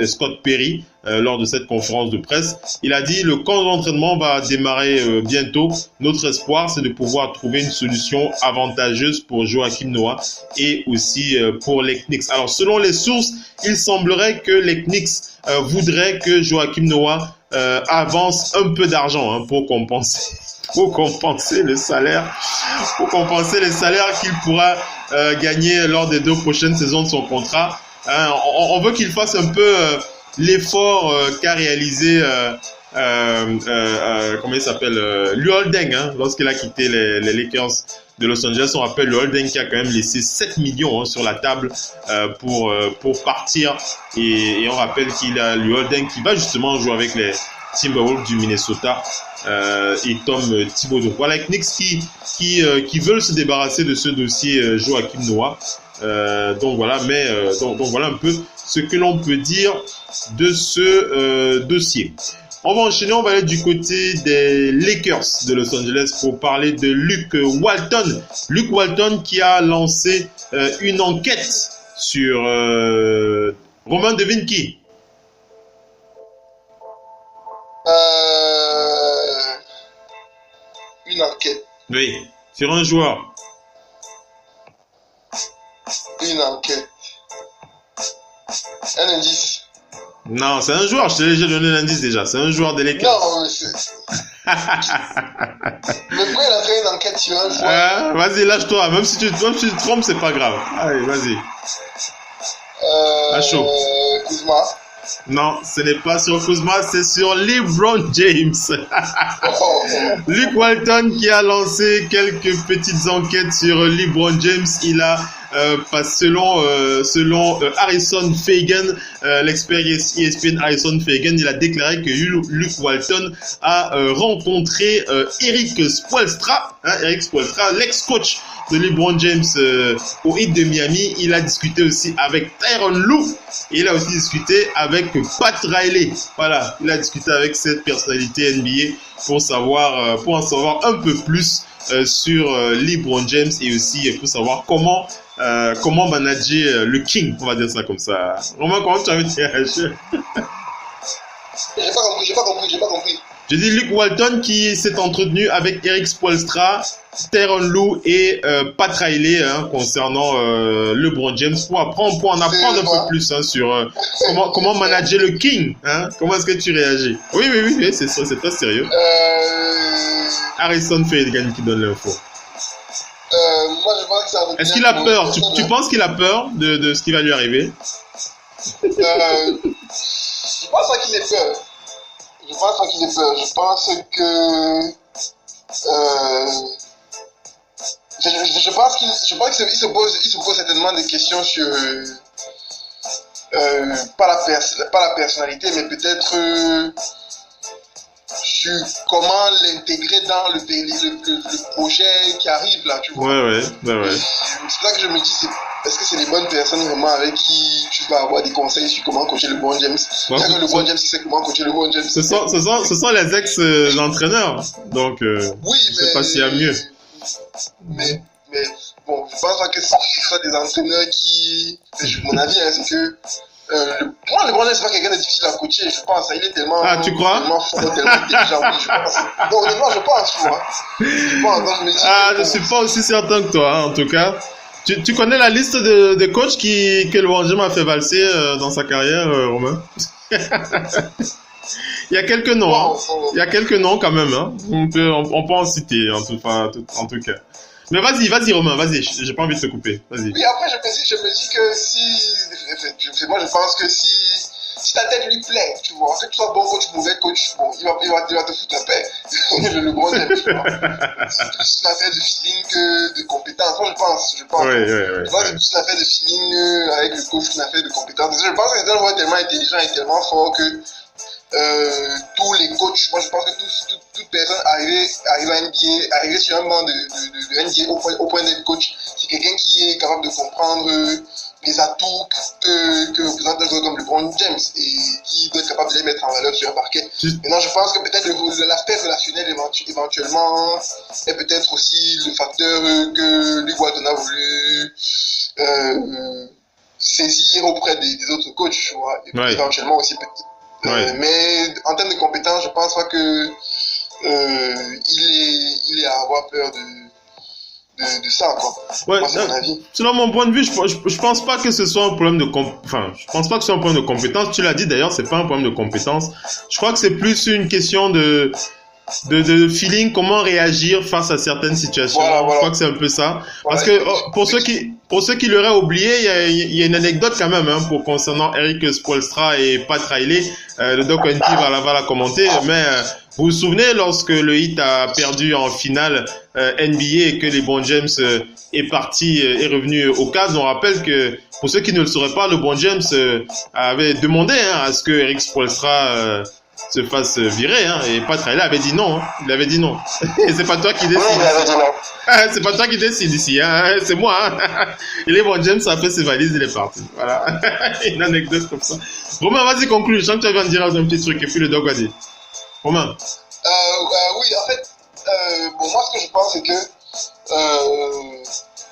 Scott Perry lors de cette conférence de presse. Il a dit: le camp d'entraînement va démarrer bientôt. Notre espoir, c'est de pouvoir trouver une solution avantageuse pour Joakim Noah et aussi pour les Knicks. Alors, selon les sources, il semblerait que les Knicks voudraient que Joakim Noah avance un peu d'argent pour compenser le salaire qu'il pourra gagner lors des 2 prochaines saisons de son contrat. On veut qu'il fasse un peu l'effort qu'a réalisé comment il s'appelle, Luol Deng, hein, lorsqu'il a quitté les Lakers de Los Angeles. On rappelle Luol Deng qui a quand même laissé 7 millions sur la table pour partir. Et on rappelle qu'il a Luol Deng qui va justement jouer avec les Timberwolves du Minnesota et Tom Thibodeau. Voilà, Knicks qui veulent se débarrasser de ce dossier Joachim Noah. Donc voilà, donc voilà un peu ce que l'on peut dire de ce dossier. On va enchaîner, on va aller du côté des Lakers de Los Angeles pour parler de Luke Walton. Luke Walton qui a lancé une enquête sur Romain devine qui? Une enquête. Oui, sur un joueur. Une enquête. Un indice. Non, c'est un joueur, je t'ai déjà donné l'indice déjà. C'est un joueur des Lakers. Non, mais c'est... Mais pourquoi il a fait une enquête sur un joueur? Vas-y, lâche-toi. Même si tu te trompes, c'est pas grave. Allez, vas-y. À chaud. Kuzma. Non, ce n'est pas sur Kuzma, c'est sur LeBron James. Luke Walton qui a lancé quelques petites enquêtes sur LeBron James. Il a selon Harrison Fagan, l'expert ESPN Harrison Fagan, il a déclaré que Luke Walton a rencontré Eric Spoelstra, l'ex-coach de LeBron James au Heat de Miami. Il a discuté aussi avec Tyronn Lue et il a aussi discuté avec Pat Riley. Voilà, il a discuté avec cette personnalité NBA pour en savoir un peu plus sur LeBron James et aussi pour savoir comment manager le King, on va dire ça comme ça. Romain, comment tu as envie de réagir? J'ai pas compris. Je dis Luke Walton qui s'est entretenu avec Eric Spoelstra, Tyronn Lue et Pat Riley concernant LeBron James pour en apprendre un peu plus sur comment manager le King. Comment est-ce que tu réagis? Oui, c'est ça, c'est très sérieux. Harrison Fagan qui donne l'info. Moi, je pense que ça. Est-ce qu'il a peur? Tu penses qu'il a peur de ce qui va lui arriver? Je pense pas qu'il ait peur. Je pense que je pense qu'il se pose certainement des questions sur pas la personnalité, mais peut-être sur comment l'intégrer dans le projet qui arrive là, tu vois. Ouais. C'est ça que je me dis, est-ce que c'est les bonnes personnes vraiment avec qui tu vas avoir des conseils sur comment coacher LeBron James? Ouais, que LeBron James sait comment coacher LeBron James. Ce sont les ex-entraîneurs, donc oui, je sais pas s'il y a mieux. Mais bon, je pense pas que ce soit des entraîneurs qui... C'est mon avis, c'est que... Moi, LeBron James, c'est pas quelqu'un de difficile à coacher, je pense. Il est tellement... Ah, tu crois? Tellement fort, tellement intelligent, oui, je pense. Donc, honnêtement, je pense, tu vois. Donc, je me dis... je suis pas aussi certain que toi, en tout cas. Tu connais la liste de coachs que LeBron James a fait valser dans sa carrière, Romain? Il y a quelques noms, Il y a quelques noms quand même, On peut en citer, en tout cas. Mais vas-y Romain, vas-y, j'ai pas envie de te couper, vas-y. Oui, après je me dis que si... Moi, je pense que si ta tête lui plaît, tu vois, que tu sois bon coach ou mauvais coach, bon, il va te foutre la paix. Le bon James, tu vois. C'est plus une affaire de feeling que de compétence. Moi, je pense. Je pense que c'est plus une affaire de feeling avec le coach qu'une affaire de compétence. Je pense que c'est un joueur tellement intelligent et tellement fort que tous les coachs, moi je pense que toute personne arrivée à NBA, arrivée sur un banc de NBA au point d'être coach, c'est quelqu'un qui est capable de comprendre les atouts que représente un joueur comme LeBron James et qui doit être capable de les mettre en valeur sur un parquet. Maintenant, je pense que peut-être l'aspect relationnel éventuellement est peut-être aussi le facteur que Luke Walton a voulu saisir auprès des autres coachs, tu vois, et éventuellement aussi peut-être. Mais en termes de compétences, je pense pas que il est à avoir peur de ça, quoi. Moi, c'est mon avis. Selon mon point de vue, je pense pas que ce soit un problème je pense pas que ce soit un problème de compétence. Tu l'as dit d'ailleurs, c'est pas un problème de compétence. Je crois que c'est plus une question de de feeling, comment réagir face à certaines situations. Je crois que c'est un peu ça. Parce que pour ceux qui l'auraient oublié, il y a une anecdote quand même concernant Eric Spoelstra et Pat Riley. Le Doc Hunty va la commenter, mais vous vous souvenez lorsque le Heat a perdu en finale NBA et que LeBron James est revenu au Cavs, on rappelle que pour ceux qui ne le sauraient pas, LeBron James avait demandé à ce que Eric Spoelstra se fasse virer, et Pat Riley avait dit non, il avait dit non. Et c'est pas toi qui décide. Oui, il avait dit non. C'est pas toi qui décide ici, c'est moi. Et LeBron James a fait ses valises, il est parti. Voilà, une anecdote comme ça. Romain, vas-y, conclue. Je sens que tu viens de dire un petit truc et puis le dog va dire. Romain. Oui, en fait, moi ce que je pense c'est que,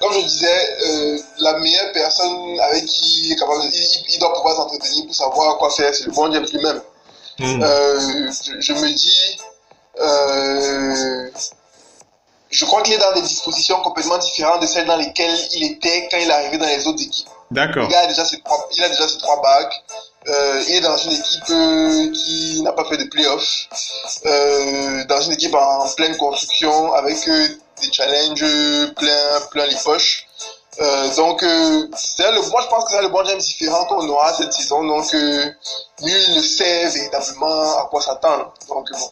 comme je disais, la meilleure personne avec qui il doit pouvoir s'entretenir pour savoir quoi faire, c'est LeBron James lui-même. Je me dis, je crois qu'il est dans des dispositions complètement différentes de celles dans lesquelles il était quand il est arrivé dans les autres équipes. D'accord. Il a déjà ses 3 bacs. Il est dans une équipe qui n'a pas fait de playoffs, dans une équipe en pleine construction avec des challenges plein les poches. Donc, moi je pense que c'est le bon James différent qu'on aura cette saison. Donc, nul ne sait véritablement à quoi s'attendre. Donc, bon,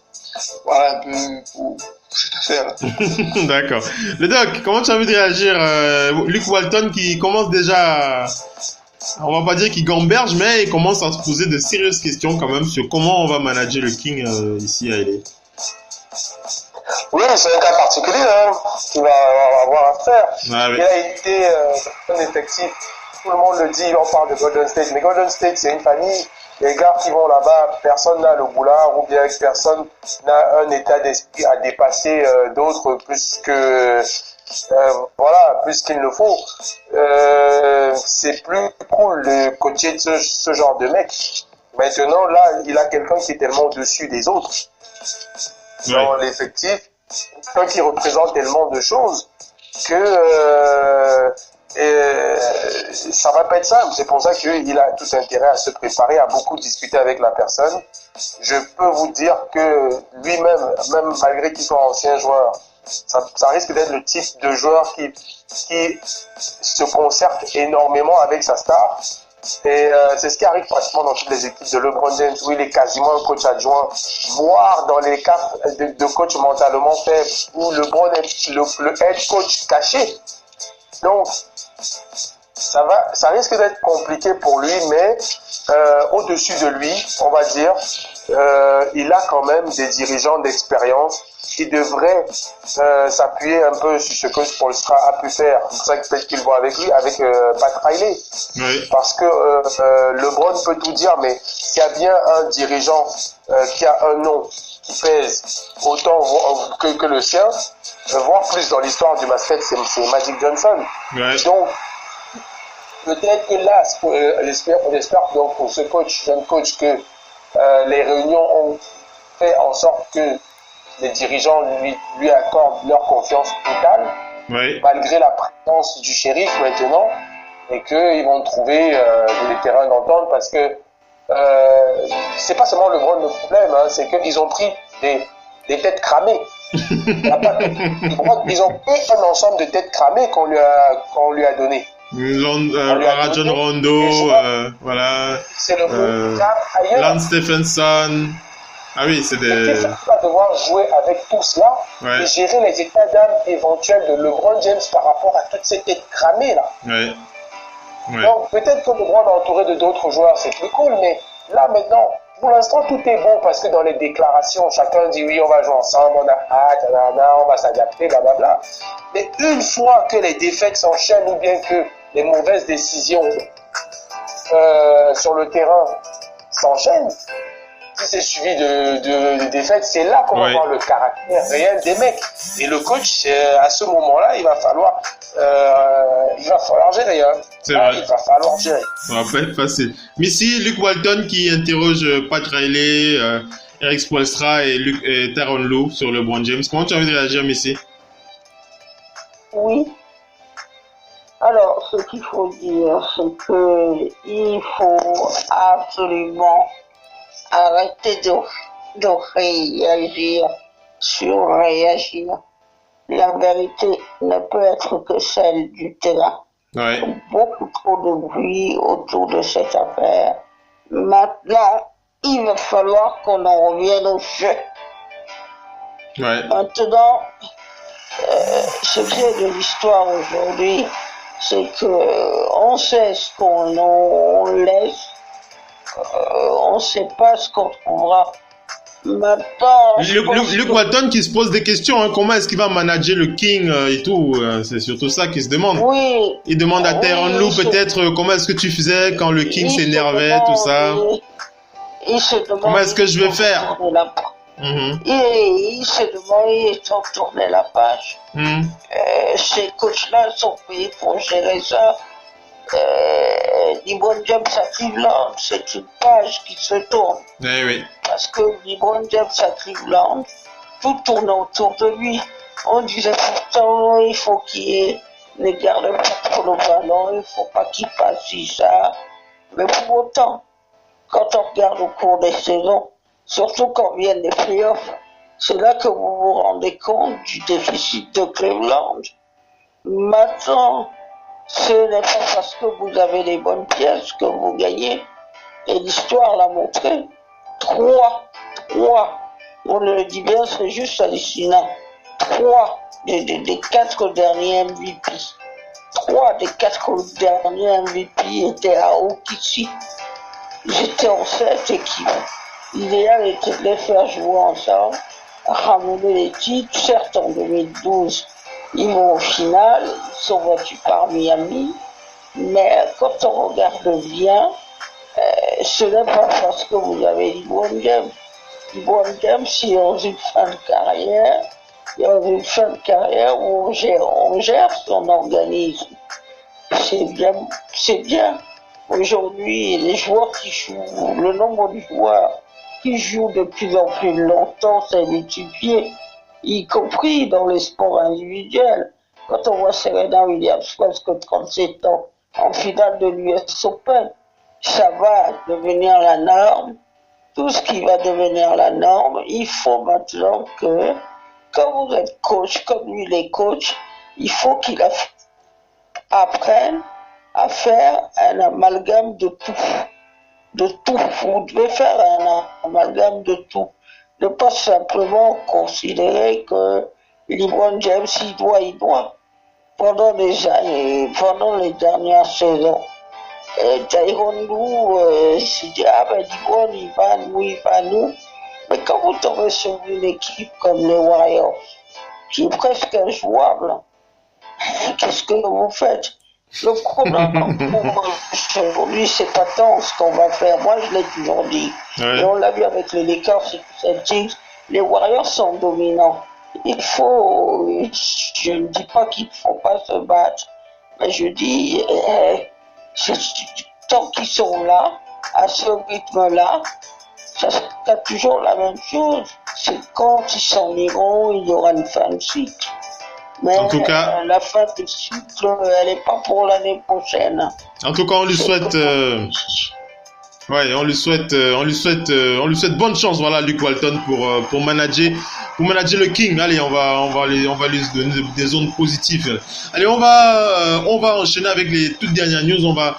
voilà un peu pour cette affaire. D'accord. Le Doc, comment tu as envie de réagir Luke Walton qui commence déjà, on va pas dire qu'il gamberge, mais il commence à se poser de sérieuses questions quand même sur comment on va manager le King ici à LA. Oui, c'est un cas particulier qu'il va avoir à faire. Ah, oui. Il a été un effectif, tout le monde le dit, on parle de Golden State, mais Golden State c'est une famille, les gars qui vont là-bas, personne n'a le boulard ou bien personne n'a un état d'esprit à dépasser d'autres plus que plus qu'il ne faut. C'est plus cool de coacher ce genre de mec. Maintenant là, il a quelqu'un qui est tellement au-dessus des autres dans l'effectif, quelqu'un qui représente tellement de choses que ça va pas être simple. C'est pour ça qu'il a tout intérêt à se préparer, à beaucoup discuter avec la personne. Je peux vous dire que lui-même, même malgré qu'il soit ancien joueur, ça risque d'être le type de joueur qui se concerte énormément avec sa star. Et c'est ce qui arrive pratiquement dans toutes les équipes de LeBron James, où il est quasiment un coach adjoint, voire dans les cas de coach mentalement faible, où LeBron est le head coach caché. Donc, ça risque d'être compliqué pour lui, mais au-dessus de lui, on va dire, il a quand même des dirigeants d'expérience qui devraient s'appuyer un peu sur ce que Spoelstra a pu faire. C'est pour ça que peut-être qu'il voit avec lui, avec Pat Riley. Oui. Parce que LeBron peut tout dire, mais s'il y a bien un dirigeant qui a un nom qui pèse autant que le sien, voire plus dans l'histoire du basket, c'est Magic Johnson. Oui. Donc, peut-être que là, on espère donc pour ce jeune coach, que les réunions ont fait en sorte que les dirigeants lui accordent leur confiance totale, oui, malgré la présence du shérif maintenant, et qu'ils vont trouver des terrains d'entente, parce que c'est pas seulement LeBron le problème, c'est qu'ils ont pris des têtes cramées. Ils ont pris un ensemble de têtes cramées qu'on lui a donné. Rajon Rondo, voilà. C'est le ailleurs. Lance Stephenson. Ah oui, c'est des... Il va devoir jouer avec tout cela, ouais, et gérer les états d'âme éventuels de LeBron James par rapport à toutes ces têtes cramées là. Ouais. Ouais. Donc peut-être que LeBron est entouré de d'autres joueurs, c'est plus cool, mais là maintenant, pour l'instant tout est bon, parce que dans les déclarations, chacun dit oui, on va jouer ensemble, on a hâte, on va s'adapter, blablabla. Mais une fois que les défaites s'enchaînent, ou bien que les mauvaises décisions sur le terrain s'enchaînent, si c'est suivi de défaites, c'est là qu'on va voir le caractère réel des mecs. Et le coach, à ce moment-là, il va falloir gérer. C'est vrai. Il va falloir gérer. Ça va pas être facile. Mais si Luke Walton qui interroge Pat Riley, Eric Spoelstra et Tyronn Lue sur LeBron James, comment tu as envie de réagir, Missy? Oui. Alors, ce qu'il faut dire, c'est qu'il faut absolument arrêter de réagir surréagir. La vérité ne peut être que celle du terrain. Ouais. Beaucoup trop de bruit autour de cette affaire. Maintenant, il va falloir qu'on en revienne au jeu. Ouais. Maintenant, ce qui est de l'histoire aujourd'hui, c'est que on sait ce qu'on laisse, on ne sait pas ce qu'on trouvera. Maintenant, Luke Walton qui se pose des questions, hein, comment est-ce qu'il va manager le King et tout, c'est surtout ça qu'il se demande. Oui. Il demande à Tyronn Lue peut-être comment est-ce que tu faisais quand le King s'énervait, tout ça. Il se demande comment est-ce que je vais faire? Il se demande, il faut tourner la page. Ces coachs-là sont payés pour gérer ça. LeBron James à Cleveland, c'est une page qui se tourne. Eh oui. Parce que LeBron James à Cleveland, tout tourne autour de lui. On disait pourtant, il faut qu'il ne garde pas trop le ballon, il ne faut pas qu'il fasse ça. Mais pour autant, quand on regarde au cours des saisons, surtout quand viennent les playoffs, c'est là que vous vous rendez compte du déficit de Cleveland. Maintenant, ce n'est pas parce que vous avez les bonnes pièces que vous gagnez. Et l'histoire l'a montré. 3, on le dit bien, c'est juste hallucinant. 3 des 4 derniers MVP. 3 des 4 derniers MVP étaient à OKC. Ils étaient en 7 équipes. L'idéal était de les faire jouer ensemble, ramener les titres. Certes, en 2012, ils vont au final, ils sont battus par Miami, mais quand on regarde bien, ce n'est pas parce que vous avez LeBron James. LeBron James, il est dans une fin de carrière, où on gère son organisme. C'est bien. Aujourd'hui, les joueurs qui jouent, le nombre de joueurs qui jouent de plus en plus longtemps s'est multiplié, y compris dans les sports individuels. Quand on voit Serena Williams, presque 37 ans, en finale de l'US Open, ça va devenir la norme. Tout ce qui va devenir la norme, il faut maintenant que, quand vous êtes coach, comme lui les coachs, il faut qu'il apprenne à faire un amalgame de tout. Vous devez faire un amalgame de tout. Ne pas simplement considérer que LeBron James, il doit. Pendant les dernières saisons, Tyronn Lue s'est dit, LeBron, il va nous. Mais quand vous tombez sur une équipe comme les Warriors, qui est presque injouable, qu'est-ce que vous faites? Le problème aujourd'hui, c'est pas tant ce qu'on va faire. Moi, je l'ai toujours dit. Ouais. Et on l'a vu avec les Lakers et les Celtics. Les Warriors sont dominants. Je ne dis pas qu'il ne faut pas se battre, mais je dis, tant qu'ils sont là, à ce rythme-là, ça sera toujours la même chose. C'est quand ils s'en iront, il y aura une fin de cycle. Mais en tout cas, la fin de cycle, elle n'est pas pour l'année prochaine. En tout cas, on lui souhaite, on lui souhaite bonne chance, voilà, Luke Walton pour manager le King. Allez, on va lui donner des zones positives. Allez, on va enchaîner avec les toutes dernières news. On va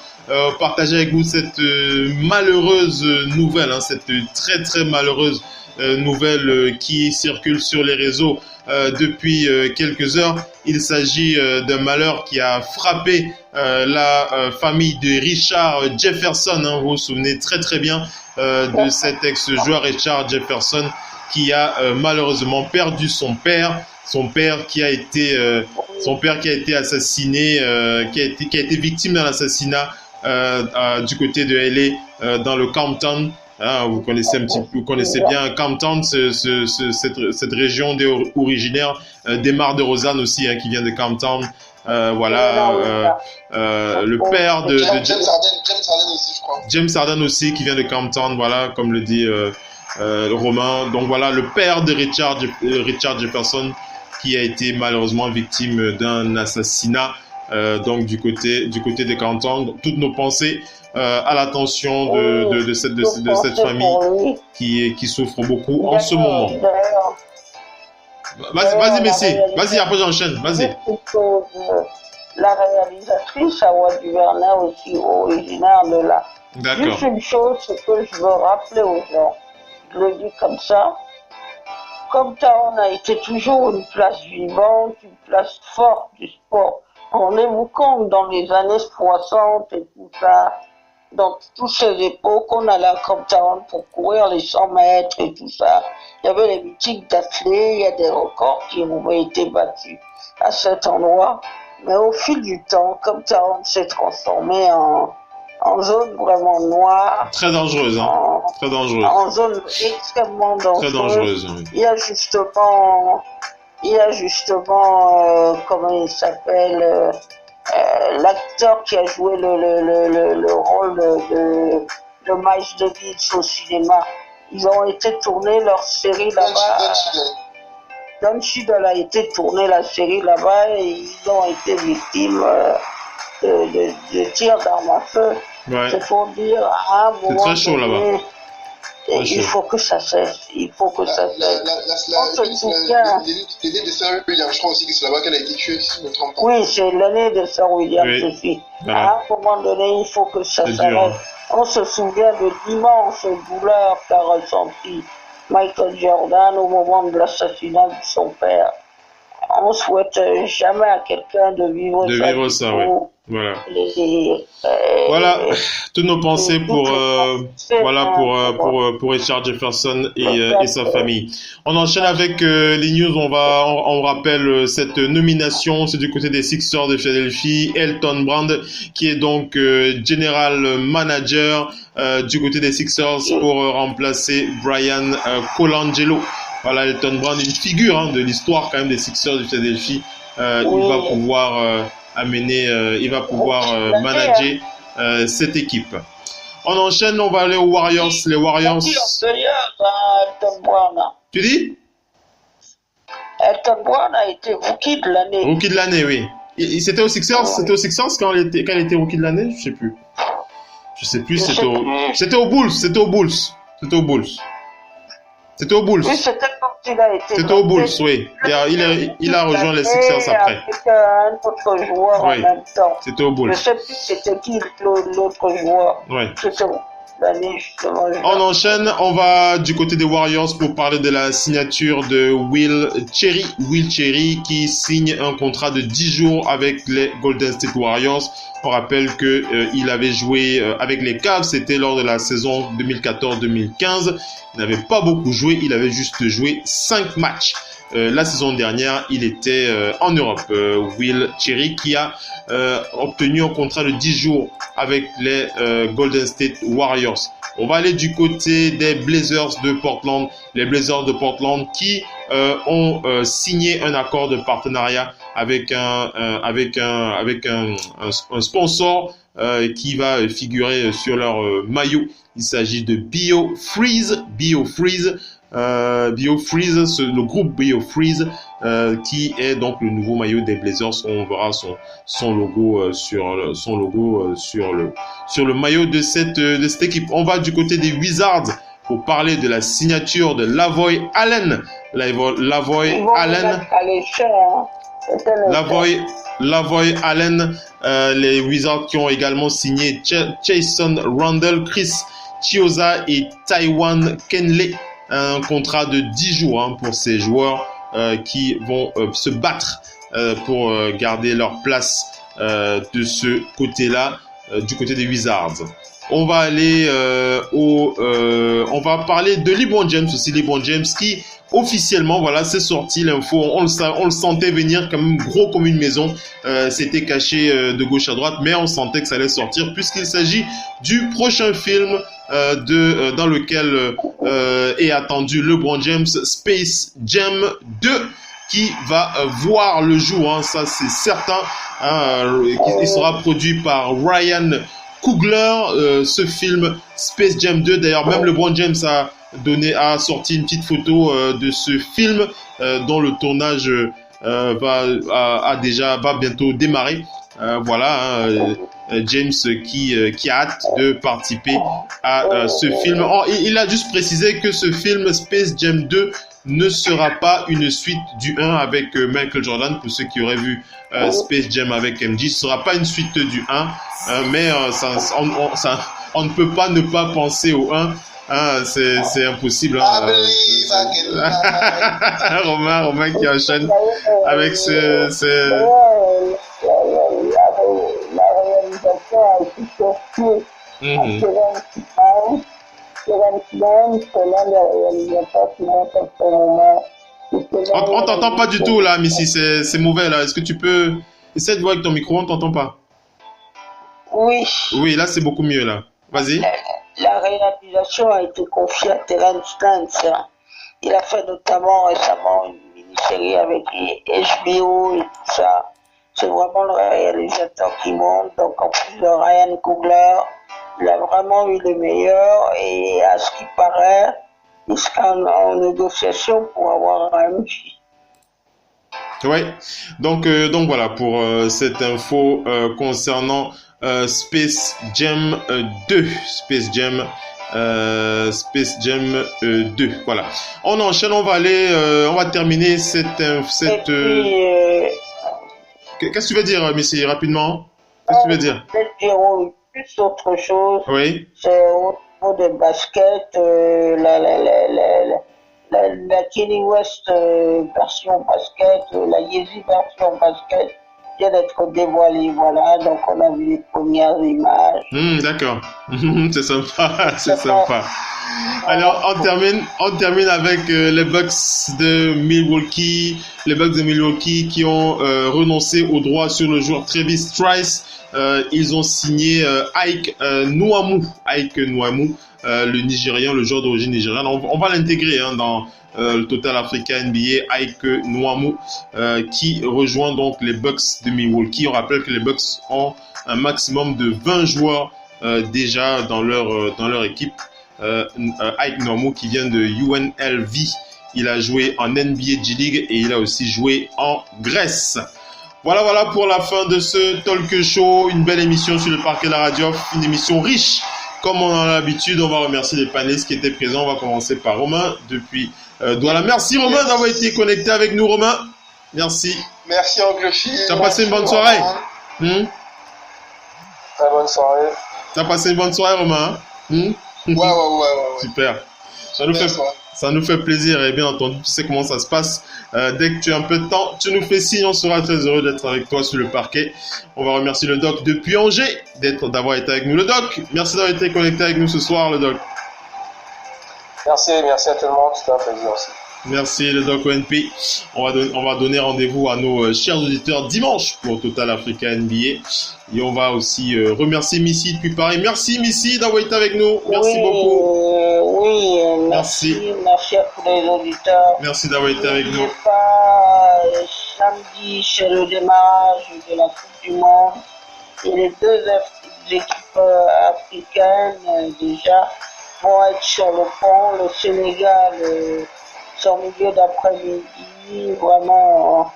partager avec vous cette malheureuse nouvelle, cette très très malheureuse nouvelle qui circule sur les réseaux depuis quelques heures. Il s'agit d'un malheur qui a frappé la famille de Richard Jefferson. Vous vous souvenez très très bien de cet ex-joueur Richard Jefferson qui a malheureusement perdu son père qui a été assassiné, qui a été victime d'un assassinat du côté de LA dans le Compton. Vous connaissez bien Compton, cette région originaire d'Emar DeRozan aussi, qui vient de Compton. Le père de James Harden aussi, je crois. James Harden aussi, qui vient de Compton, voilà, comme le dit Romain. Donc voilà, le père de Richard Jefferson qui a été malheureusement victime d'un assassinat. Donc du côté de Compton, toutes nos pensées à l'attention de cette famille qui souffre beaucoup en ce moment. Vas-y, Messi. Vas-y, après j'enchaîne. Vas-y. La réalisatrice, Awa Duvernay, aussi originaire de là. D'accord. Juste une chose, c'est que je veux rappeler aux gens, je le dis comme ça, Comptown a été toujours une place vivante, une place forte du sport. Rendez-vous compte, dans les années 60 et tout ça, dans toutes ces époques, on allait à Comptown pour courir les 100 mètres et tout ça. Il y avait les boutiques d'athlètes, il y a des records qui ont été battus à cet endroit. Mais au fil du temps, Comptown s'est transformé en zone vraiment noire. Très dangereuse, hein. Très dangereuse. En zone extrêmement dangereuse. Très dangereuse, oui. Il y a justement, comment il s'appelle, l'acteur qui a joué le rôle de Miles Davis au cinéma. Ils ont été tournés leur série là-bas. Don Cheadle a été tourné la série là-bas et ils ont été victimes de tirs d'armes à feu. Ouais. C'est pour dire à un moment. C'est très chaud là-bas. Il faut que ça cesse. Il faut que ça cesse. On se souvient. L'année de Sir William, je crois aussi que c'est là-bas qu'elle a été tuée, si je me trompe pas. Oui, c'est l'année de Sir William aussi. Voilà. À un moment donné, il faut que ça s'arrête. On se souvient de l'immense douleur qu'a ressenti Michael Jordan au moment de l'assassinat de son père. On souhaite jamais à quelqu'un de vivre ça. Oui. Voilà. Voilà toutes nos pensées pour Richard Jefferson et sa famille. On enchaîne avec les news. On rappelle cette nomination, c'est du côté des Sixers de Philadelphie, Elton Brand qui est donc general manager du côté des Sixers pour remplacer Brian Colangelo. Voilà, Elton Brand, une figure de l'histoire quand même des Sixers de Philadelphie. Il va pouvoir manager cette équipe. On enchaîne, on va aller aux Warriors. Les Warriors. Tu dis? Elton Brand a été rookie de l'année. Rookie de l'année, oui. C'était aux Sixers, quand elle était rookie de l'année, je sais plus. C'était aux Bulls. C'était aux Bulls. Oui, c'était quand il a été. C'était aux Bulls, oui. Il a rejoint les Sixers après. Avec un autre joueur en même temps. C'était aux Bulls. Je sais plus c'était qui l'autre joueur. Oui. C'était l'année justement. On enchaîne, on va du côté des Warriors pour parler de la signature de Will Cherry. Will Cherry qui signe un contrat de 10 jours avec les Golden State Warriors. On rappelle qu'il avait joué avec les Cavs, c'était lors de la saison 2014-2015. Il n'avait pas beaucoup joué, il avait juste joué 5 matchs. La saison dernière, il était en Europe. Will Cherry qui a obtenu un contrat de 10 jours avec les Golden State Warriors. On va aller du côté des Blazers de Portland. Les Blazers de Portland qui ont signé un accord de partenariat avec un sponsor qui va figurer sur leur maillot. Il s'agit de BioFreeze. Le groupe BioFreeze qui est donc le nouveau maillot des Blazers. On verra son logo sur le maillot de cette équipe. On va du côté des Wizards pour parler de la signature de Lavoy Allen. Lavoy Allen, les Wizards qui ont également signé Jason Randle, Chris Chioza et Taiwan Kenley. Un contrat de 10 jours pour ces joueurs qui vont se battre pour garder leur place de ce côté-là, du côté des Wizards. On va aller on va parler de LeBron James aussi. LeBron James qui officiellement, voilà, c'est sorti l'info. On le sentait venir quand même gros comme une maison. C'était caché de gauche à droite, mais on sentait que ça allait sortir puisqu'il s'agit du prochain film dans lequel est attendu LeBron James, Space Jam 2, qui va voir le jour. Ça c'est certain. Il sera produit par Ryan Coogler. Ce film Space Jam 2. D'ailleurs, même LeBron James a sorti une petite photo de ce film dont le tournage va bientôt démarrer. James qui a hâte de participer à ce film. Il a juste précisé que ce film Space Jam 2 ne sera pas une suite du 1 avec Michael Jordan, pour ceux qui auraient vu Space Jam avec MJ. Ce ne sera pas une suite du 1, mais on ne peut pas ne pas penser au 1. C'est impossible. Romain qui enchaîne avec ce... La réalisation a été confiée à Kevin Klein, c'est l'un des réalisateurs qui monte en ce moment. On t'entend pas du tout là, Missy, c'est mauvais là. Est-ce que tu peux essayer de voir avec ton micro? On t'entend pas. Oui. Oui, là c'est beaucoup mieux là. Vas-y. La réalisation a été confiée à Terence Lance. Il a fait notamment récemment une mini-série avec HBO et tout ça. C'est vraiment le réalisateur qui monte. Donc en plus de Ryan Coogler, il a vraiment eu le meilleur. Et à ce qui paraît, il sera en négociation pour avoir un MJ. Ouais. Donc voilà pour cette info concernant Space Jam 2. Space Jam 2. Voilà. On enchaîne, on va terminer cette Qu'est-ce que tu veux dire, Missy, rapidement? Qu'est-ce que tu veux dire? Peut-être dire plus autre chose. Oui. C'est au niveau des baskets, la Kenny West version basket, la Yeezy version basket vient d'être dévoilée, voilà, donc on a vu les premières images. D'accord, c'est sympa, c'est sympa. Alors on termine avec les Bucks de Milwaukee, qui ont renoncé aux droits sur le joueur Travis Trice. Ils ont signé Ike Nwamu, le Nigérian, le joueur d'origine nigériane. On va l'intégrer dans le Total Africa NBA, Ike Nwamu, qui rejoint donc les Bucks de Milwaukee. On rappelle que les Bucks ont un maximum de 20 joueurs déjà dans leur équipe. Ike Nwamu qui vient de UNLV. Il a joué en NBA G League et il a aussi joué en Grèce. Voilà pour la fin de ce talk show. Une belle émission sur le parquet de la radio, une émission riche. Comme on a l'habitude, on va remercier les panélistes qui étaient présents. On va commencer par Romain depuis Douala. Merci Romain d'avoir été connecté avec nous, Romain. Merci. Merci Anglophile. Tu as passé une bonne soirée? Très bonne soirée. Tu as passé une bonne soirée, Romain? Ouais. Super. Ça nous fait plaisir et bien entendu, tu sais comment ça se passe. Dès que tu as un peu de temps, tu nous fais signe, on sera très heureux d'être avec toi sur le parquet. On va remercier le Doc depuis Angers d'avoir été avec nous. Le Doc, merci d'avoir été connecté avec nous ce soir, le Doc. Merci à tout le monde, c'était un plaisir aussi. Merci le Doc ONP. On va donner rendez-vous à nos chers auditeurs dimanche pour Total Africa NBA. Et on va aussi remercier Missy depuis Paris. Merci Missy d'avoir été avec nous. Merci beaucoup. Merci à tous les auditeurs. Merci d'avoir été avec nous. Samedi, c'est le démarrage de la Coupe du Monde. Et les deux équipes africaines déjà vont être sur le pont. Le Sénégal... c'est en milieu d'après-midi, vraiment,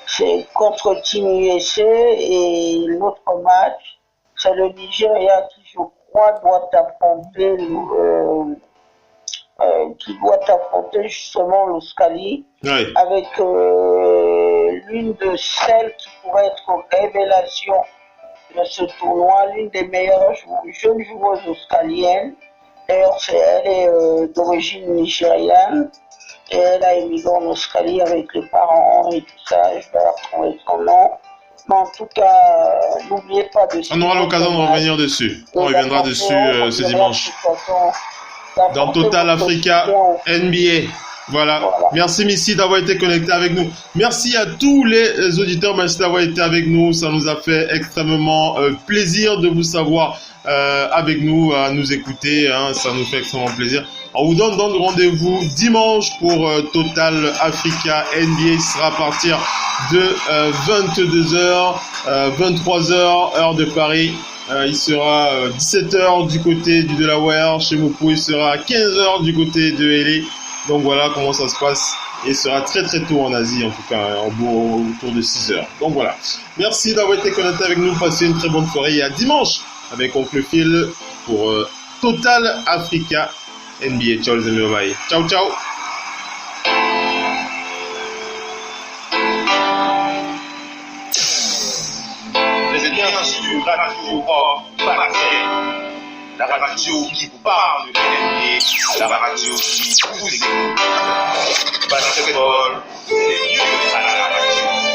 c'est contre Team USA et l'autre match, c'est le Nigeria qui, je crois, doit affronter justement l'Australie avec l'une de celles qui pourrait être révélation de ce tournoi, l'une des meilleures jeunes joueuses australiennes. D'ailleurs, elle est d'origine nigériane. Et elle a émigré en Australie avec les parents et tout ça. Je vais retrouver son nom. Mais en tout cas, n'oubliez pas de... On aura l'occasion de revenir dessus. On reviendra dessus ce dimanche. Dans Total Africa NBA. Voilà. Merci Missy d'avoir été connecté avec nous. Merci à tous les auditeurs. Merci d'avoir été avec nous. Ça nous a fait extrêmement plaisir de vous savoir avec nous, à nous écouter. Ça nous fait extrêmement plaisir. On vous donne donc rendez-vous dimanche pour Total Africa NBA. Ce sera à partir de 22h, 23h, heure de Paris. Il sera 17h du côté du Delaware. Chez Mopo, il sera 15h du côté de LA. Donc voilà comment ça se passe. Et il sera très très tôt en Asie, en tout cas, autour de 6h. Donc voilà. Merci d'avoir été connecté avec nous. Passez une très bonne soirée. Et à dimanche avec Oncle Phil pour Total Africa NBA. Ciao les amis, bye. Ciao, ciao. bien sûr Radio Basket, la radio qui vous parle de NBA, la radio qui vous écoute. Basketball, c'est mieux à la radio.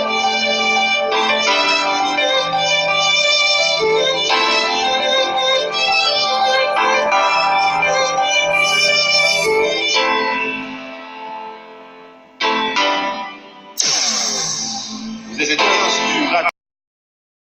Vous êtes